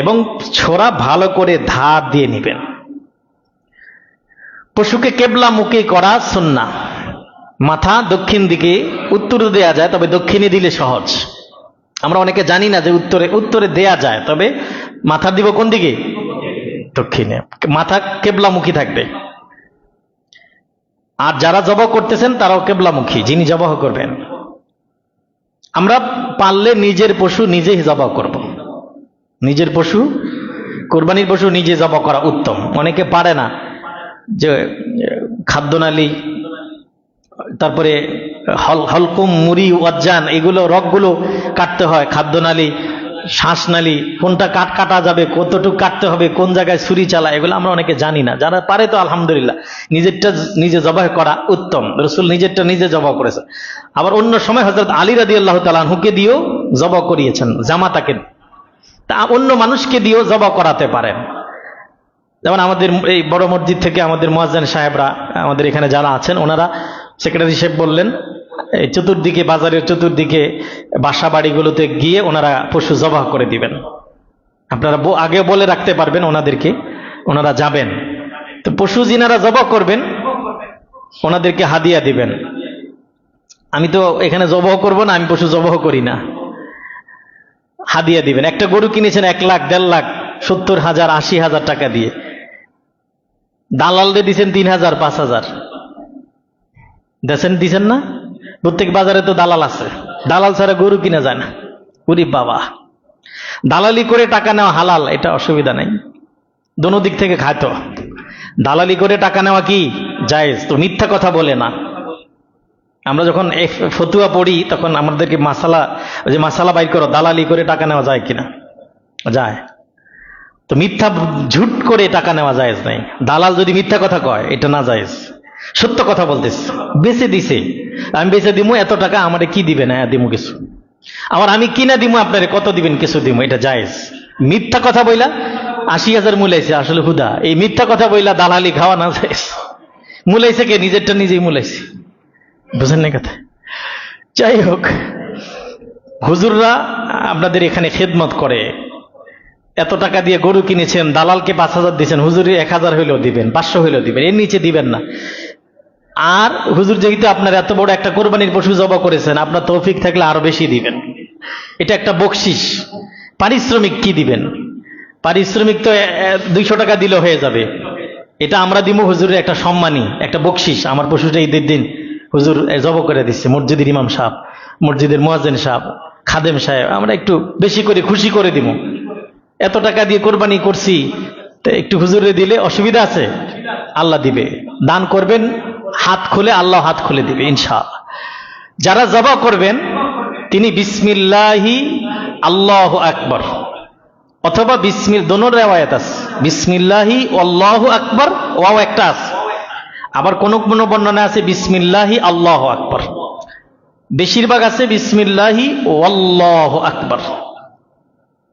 এবং ছোড়া ভালো করে ধার দিয়ে নিবেন। পশুকে কেবলামুখী করা সুন্নাহ। মাথা দক্ষিণ দিকে উত্তরে দেয়া যায়, তবে দক্ষিণে দিলে সহজ। আমরা অনেকে জানি না যে উত্তরে দেয়া যায়, তবে মাথা দিব কোন দিকে? দক্ষিণে। মাথা কেবলামুখী থাকবে। আর যারা জবাই করতেছেন তারাও কেবলামুখী, যিনি জবাই করবেন। আমরা পারলে নিজের পশু নিজেই জবাই করব। নিজের পশু, কোরবানির পশু নিজে জবাই করা উত্তম। অনেকে পারে না, যে খাদ্যনালী, তারপরে হলকুম, মুড়ি, ওয়াজ্জান, এগুলো রগগুলো কাটতে হয়, খাদ্যনালী, শ্বাসনালী, কোনটা কাটা যাবে, কতটুকু কাটতে হবে, কোন জায়গায় ছুরি চালা, এগুলো আমরা অনেকে জানি না। যারা পারে তো আলহামদুলিল্লাহ, নিজেরটা নিজে জবাই করা উত্তম। রাসূল নিজেরটা নিজে জবাই করেছেন। আবার অন্য সময় হযরত আলী রাদিয়াল্লাহু তাআলা আনহুকে দিয়েও জবাই করিয়েছেন, জামাতাকে। তা অন্য মানুষকে দিয়েও জবাই করাতে পারেন। যেমন আমাদের এই বড় মসজিদ থেকে আমাদের মুয়াজ্জিন সাহেবরা, আমাদের এখানে যারা আছেন, ওনারা, সেক্রেটারি সাহেব বললেন, এই চতুর্দিকে, বাজারের চতুর্দিকে বাসা বাড়িগুলোতে গিয়ে ওনারা পশু জবাই করে দিবেন। আপনারা আগে বলে রাখতে পারবেন ওনাদেরকে, ওনারা যাবেন। তো পশু যিনারা জবাই করবেন ওনাদেরকে হাদিয়া দিবেন। আমি তো এখানে জবাই করব না, আমি পশু জবাই করি না, হাদিয়া দিবেন। একটা গরু কিনেছেন 1 লাখ, 1.5 লাখ, 70,000, 80,000 টাকা দিয়ে, দালালদের দিচ্ছেন 3,000, 5,000 দিচ্ছেন না? প্রত্যেক বাজারে তো দালাল আছে, দালাল ছাড়া গরু কিনা যায় না। ওরে বাবা, দালালি করে টাকা নেওয়া হালাল, এটা অসুবিধা নেই, দোনো দিক থেকে খায়। তো দালালি করে টাকা নেওয়া কি জায়েজ? তো মিথ্যা কথা বলে না। আমরা যখন ফতুয়া পড়ি তখন আমাদেরকে মাসালা বাইর করো, দালালি করে টাকা নেওয়া যায় কিনা? যায়। তো মিথ্যা, ঝুট করে টাকা নেওয়া জায়েজ নাই। দালাল যদি মিথ্যা কথা কয়, এটা না জায়েজ। সত্য কথা বলতেছে, বেচে দিছে, আমি বেচে দিমু এত টাকা, আমারে কি দিবেন? হ্যাঁ দিমু কিছু। আবার আমি কিনা দিমু, আপনারে কত দিবেন? কিছু দিমু, এটা জায়েজ। মিথ্যা কথা বইলা 80,000 মূলাইছে, আসলে হুদা। এই মিথ্যা কথা বইলা দালালি খাওয়া না জায়েজ। মূলাইছে কে? নিজেরটা নিজেই মূলাইছে। বুঝেন না কথা? যাই হোক, হুজুররা আপনাদের এখানে খেদমত করে, এত টাকা দিয়ে গরু কিনেছেন, দালালকে 5,000 দিচ্ছেন, হুজুরে 1,000 হইলেও দিবেন, 500 হইলেও দিবেন, এর নিচে দিবেন না। আর হুজুর যেহেতু আপনার এত বড় একটা কোরবানির পশু জবাই করেছেন, আপনার তৌফিক থাকলে আরো বেশি দিবেন। এটা একটা বকশিস। পারিশ্রমিক কি দিবেন? পারিশ্রমিক তো 200 টাকা দিলে হয়ে যাবে। এটা আমরা দিব হুজুরের একটা সম্মানী, একটা বকশিস। আমার পশুটা ঈদের দিন হুজুর জবাই করে দিচ্ছে, মসজিদের ইমাম সাহেব, মসজিদের মুয়াজ্জিন সাহেব, খাদেম সাহেব, আমরা একটু বেশি করে খুশি করে দিব। এত টাকা দিয়ে কোরবানি করছি, তো একটু হুজুরে দিলে অসুবিধা আছে? আল্লাহ দিবে। দান করবেন হাত খুলে, আল্লাহ হাত খুলে দিবে ইনশাআল্লাহ। যারা জবাই করবেন তিনি বিসমিল্লাহি আল্লাহু আকবার অথবা দোনো রিওয়ায়াত আছে, বিসমিল্লাহি আল্লাহু আকবার, ওয়াও একটা আছে। আবার কোন কোন বর্ণনা আছে বিসমিল্লাহি আল্লাহু আকবার। বেশিরভাগ আছে বিসমিল্লাহি আল্লাহু আকবার।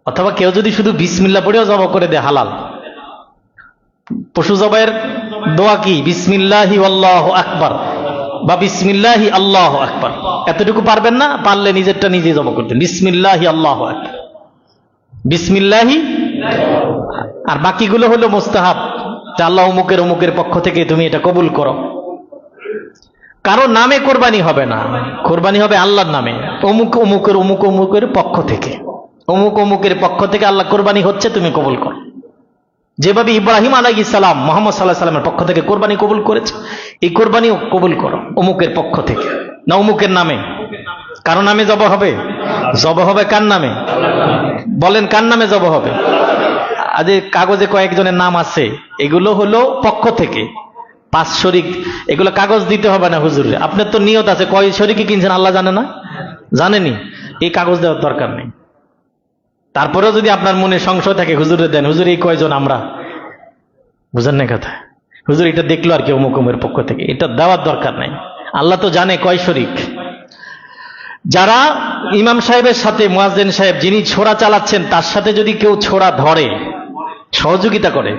অথবা কেউ যদি শুধু বিসমিল্লাহ পড়েও জবাই করে দেয়, হালাল। পশু জবাইয়ের দোয়া কি? বিসমিল্লাহি আল্লাহু আকবার বা বিসমিল্লাহি আল্লাহু আকবার। এতটুকু পারবেন না? পারলে নিজেরটা নিজে জবাই করতেন, বিসমিল্লাহি আল্লাহু আকবার, বিসমিল্লাহি। আর বাকিগুলো হলো মুস্তাহাব, যে আল্লাহ অমুকের পক্ষ থেকে তুমি এটা কবুল করো। কারো নামে কোরবানি হবে না, কোরবানি হবে আল্লাহর নামে। অমুকের পক্ষ থেকে, অমুকের পক্ষ থেকে আল্লাহ কোরবানি হচ্ছে, তুমি কবুল করো। যেভাবে ইব্রাহিম আলাইহিস সালাম মুহাম্মদ সাল্লাল্লাহু আলাইহি সাল্লামের পক্ষ থেকে কোরবানি কবুল করেছে, এই কোরবানিও কবুল করো অমুকের পক্ষ থেকে, না অমুকের নামে। কারো নামে জবাই হবে? জবাই হবে কার নামে? বলেন, কার নামে জবাই হবে? আজ কাগজে কয়েকজনের নাম আছে, এগুলো হলো পক্ষ থেকে, 5 শরিক, এগুলো কাগজ দিতে হবে না হুজুরে। আপনার তো নিয়ত আছে, কয় শরিকে কিনছেন আল্লাহ জানে না? জানেনি, এই কাগজ দেওয়ার দরকার নেই। তারপরেও যদি আপনার মনে সংশয় থাকে, হুজুরে দেন, হুজুর এই কয়জন আমরা, বুঝেন না কথা? হুজুর এটা দেখলো আর কি অমুকের পক্ষ থেকে, এটা দেওয়ার দরকার নাই। আল্লাহ তো জানে কয় শরিক। যারা ইমাম সাহেবের সাথে মুয়াজ্জিন সাহেব যিনি ছোরা চালাচ্ছেন তার সাথে যদি কেউ ছোরা ধরে, সহযোগিতা করে,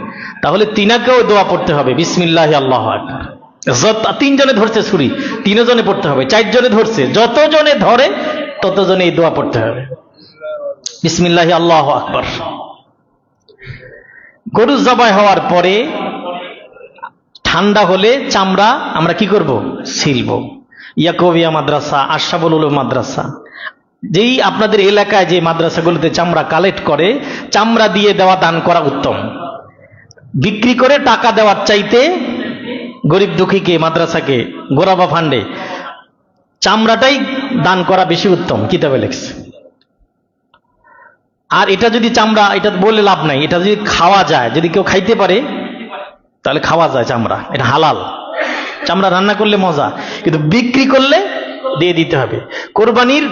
তাহলে তিনাকেও দোয়া পড়তে হবে, বিসমিল্লাহি আল্লাহু আকবার। তিনজনে ধরছে ছুরি, তিনজনে পড়তে হবে। চারজনে ধরছে, যতজনে ধরে ততজনে এই দোয়া পড়তে হবে, বিসমিল্লাহি আল্লাহু আকবার। গরু জবাই হওয়ার পরে ঠান্ডা হলে চামড়া আমরা কি করব? ছিলব। ইয়াকুবিয়া মাদ্রাসা, আশরাফুল উলুম মাদ্রাসা, যেই আপনাদের এলাকায় যে মাদ্রাসাগুলোতে চামড়া কালেক্ট করে, চামড়া দিয়ে দেওয়া দান করা উত্তম। বিক্রি করে টাকা দেওয়ার চাইতে গরিব দুঃখীকে, মাদ্রাসাকে, গোরাবা ফান্ডে চামড়াটাই দান করা বেশি উত্তম, কিতাবে লেখছে। আর এটা যদি চামড়া, এটা বলে লাভ নাই, এটা যদি খাওয়া যায়, যদি কেউ খাইতে পারে তাহলে খাওয়া যায় চামড়া, এটা হালাল। চামড়া রান্না করলে মজা, কিন্তু বিক্রি করলে দিয়ে দিতে হবে। কোরবানির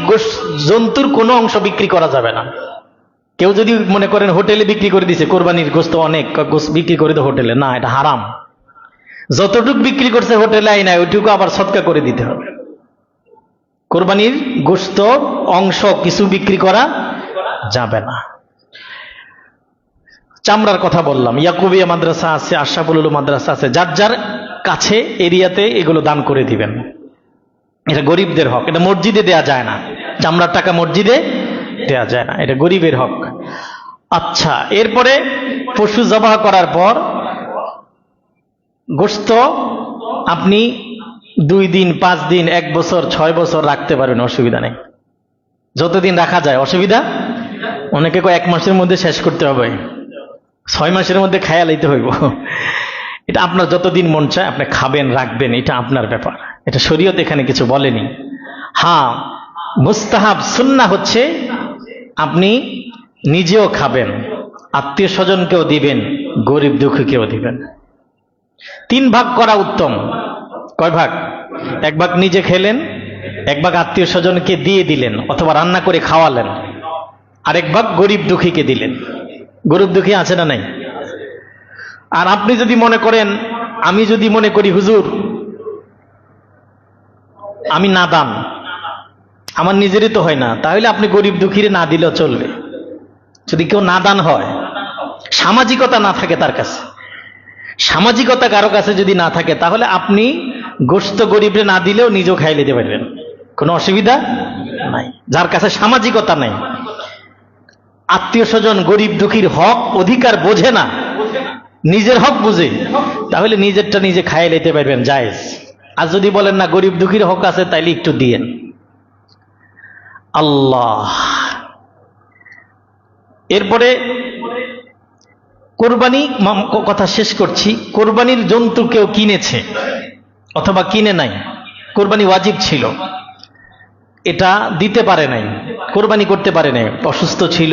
জন্তুর কোনো অংশ বিক্রি করা যাবে না। কেউ যদি মনে করেন হোটেলে বিক্রি করে দিছে, কোরবানির গোস্ত অনেক বিক্রি করে তো হোটেলে, না, এটা হারাম। যতটুক বিক্রি করছে হোটেলে আই নাই, ওইটুকু আবার সদকা করে দিতে হবে। কোরবানির গোস্ত অংশ কিছু বিক্রি করা যাবে না। চামড়ার কথা বললাম। ইয়াকুবিয়া মাদ্রাসা আছে, আশরাফুল উলুম মাদ্রাসা আছে, যার যার কাছে এরিয়াতে এগুলো দান করে দিবেন। এটা গরিবদের হক, এটা মসজিদে দেয়া যায় না। চামড়ার টাকা মসজিদে দেয়া যায় না, এটা গরিবের হক। আচ্ছা, এরপরে পশু জবাহ করার পর গোশত আপনি 2 দিন, 5 দিন, 1 বছর, 6 বছর রাখতে পারবেন, অসুবিধা নেই। যতদিন রাখা যায়, অসুবিধা। অনেকে 1 মাসের মধ্যে শেষ করতে হবে, 6 মাসের মধ্যে খায়া লইতে হইব। এটা আপনার যতদিন মন চায় আপনি খাবেন, রাখবেন, এটা আপনার ব্যাপার। এটা শরীয়ত এখানে কিছু বলেনি। হ্যাঁ, মুস্তাহাব সুন্নাহ হচ্ছে আপনি নিজেও খাবেন, আত্মীয় স্বজনকেও দিবেন, গরিব দুঃখীকেও দিবেন। 3 ভাগ করা উত্তম। কয় ভাগ? 1 ভাগ নিজে খেলেন, 1 ভাগ আত্মীয় স্বজনকে দিয়ে দিলেন অথবা রান্না করে খাওয়ালেন, আর 1 ভাগ গরিব দুঃখীকে দিলেন। গরিব দুঃখী আছে না নাই? আর আপনি যদি মনে করেন, আমি যদি মনে করি হুজুর আমি নাদান, আমার নিজেরই তো হয় না, তাহলে আপনি গরিব দুঃখীরে না দিলেও চলবে। যদি কেউ নাদান হয়, সামাজিকতা না থাকে তার কাছে, সামাজিকতা কারো কাছে যদি না থাকে, তাহলে আপনি গোশত গরিবরে না দিলেও নিজেও খাই নিতে পারবেন, কোনো অসুবিধা নাই। যার কাছে সামাজিকতা নাই, আত্মীয় স্বজন গরিব দুঃখীর হক অধিকার বোঝে না, নিজের হক বুঝে, তাহলে নিজেরটা নিজে খাই নিতে পারবেন, জায়েজ। আর যদি বলেন না গরিব দুঃখীর হক আছে, তাইলে একটু দিয়েন। আল্লাহ। এরপরে কোরবানি কথা শেষ করছি। কোরবানির জন্তু কেউ কিনেছে অথবা কিনে নাই, কোরবানি ওয়াজিব ছিল, এটা দিতে পারে নাই, কোরবানি করতে পারে নাই, অসুস্থ ছিল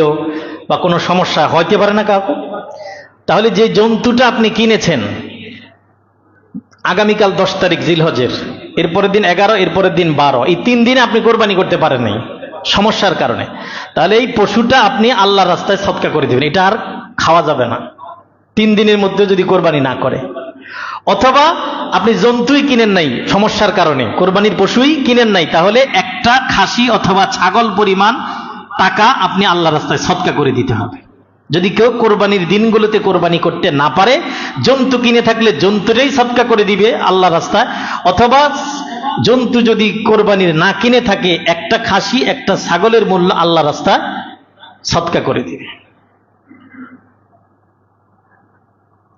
বা কোনো সমস্যা হইতে পারে না কাউকে, তাহলে যে জন্তুটা আপনি কিনেছেন আগামীকাল 10 তারিখ জিলহজের, এরপরের দিন 11, এরপরের দিন 12, এই 3 দিনে আপনি কোরবানি করতে পারেন নাই সমস্যার কারণে, তাহলে এই পশুটা আপনি আল্লাহর রাস্তায় সদকা করে দিবেন, এটা আর খাওয়া যাবে না 3 দিনের মধ্যে যদি কোরবানি না করে। অথবা আপনি জন্তুই কিনেন নাই সমস্যার কারণে, কোরবানির পশুই কিনেন নাই, তাহলে একটা খাসি অথবা ছাগল পরিমাণ টাকা আপনি আল্লাহর রাস্তায় সদকা করে দিতে হবে। যদি কেউ কোরবানির দিনগুলোতে কোরবানি করতে না পারে, জন্তু কিনে থাকলে জন্তুটাই সদকা করে দিবে আল্লাহর রাস্তায়, অথবা জন্তু যদি কোরবানির না কিনে থাকে, একটা খাসি একটা ছাগলের মূল্য আল্লাহর রাস্তায় সদকা করে দিবে।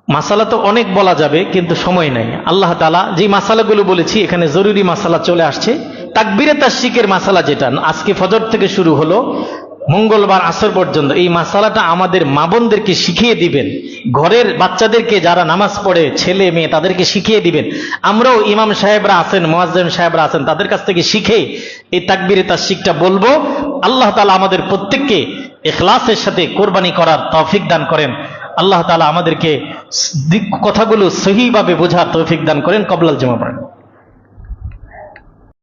মাসালা তো অনেক বলা যাবে, কিন্তু সময় নাই। আল্লাহ তাআলা যে মাসালাগুলো বলেছি, এখানে জরুরি মাসালা চলে আসছে। তাকবীরে তাশরিকের মাসালা যেটা আজকে ফজর থেকে শুরু হলো মঙ্গলবার আসর পর্যন্ত, এই মাসালাটা আমাদের মা বোনদেরকে শিখিয়ে দিবেন, ঘরের বাচ্চাদেরকে যারা নামাজ পড়ে ছেলে মেয়ে তাদেরকে শিখিয়ে দিবেন। আমরাও ইমাম সাহেবরা আছেন, মুয়াজ্জিন সাহেবরা আছেন, তাদের কাছ থেকে শিখে এই তাকবীরে তাশরিকটা বলবো। আল্লাহ তাআলা আমাদের প্রত্যেককে ইখলাসের সাথে কোরবানি করার তৌফিক দান করেন। আল্লাহ তাআলা আমাদেরকে কথাগুলো সহিভাবে বোঝার তৌফিক দান করেন। কবলাল জমা পড়েন।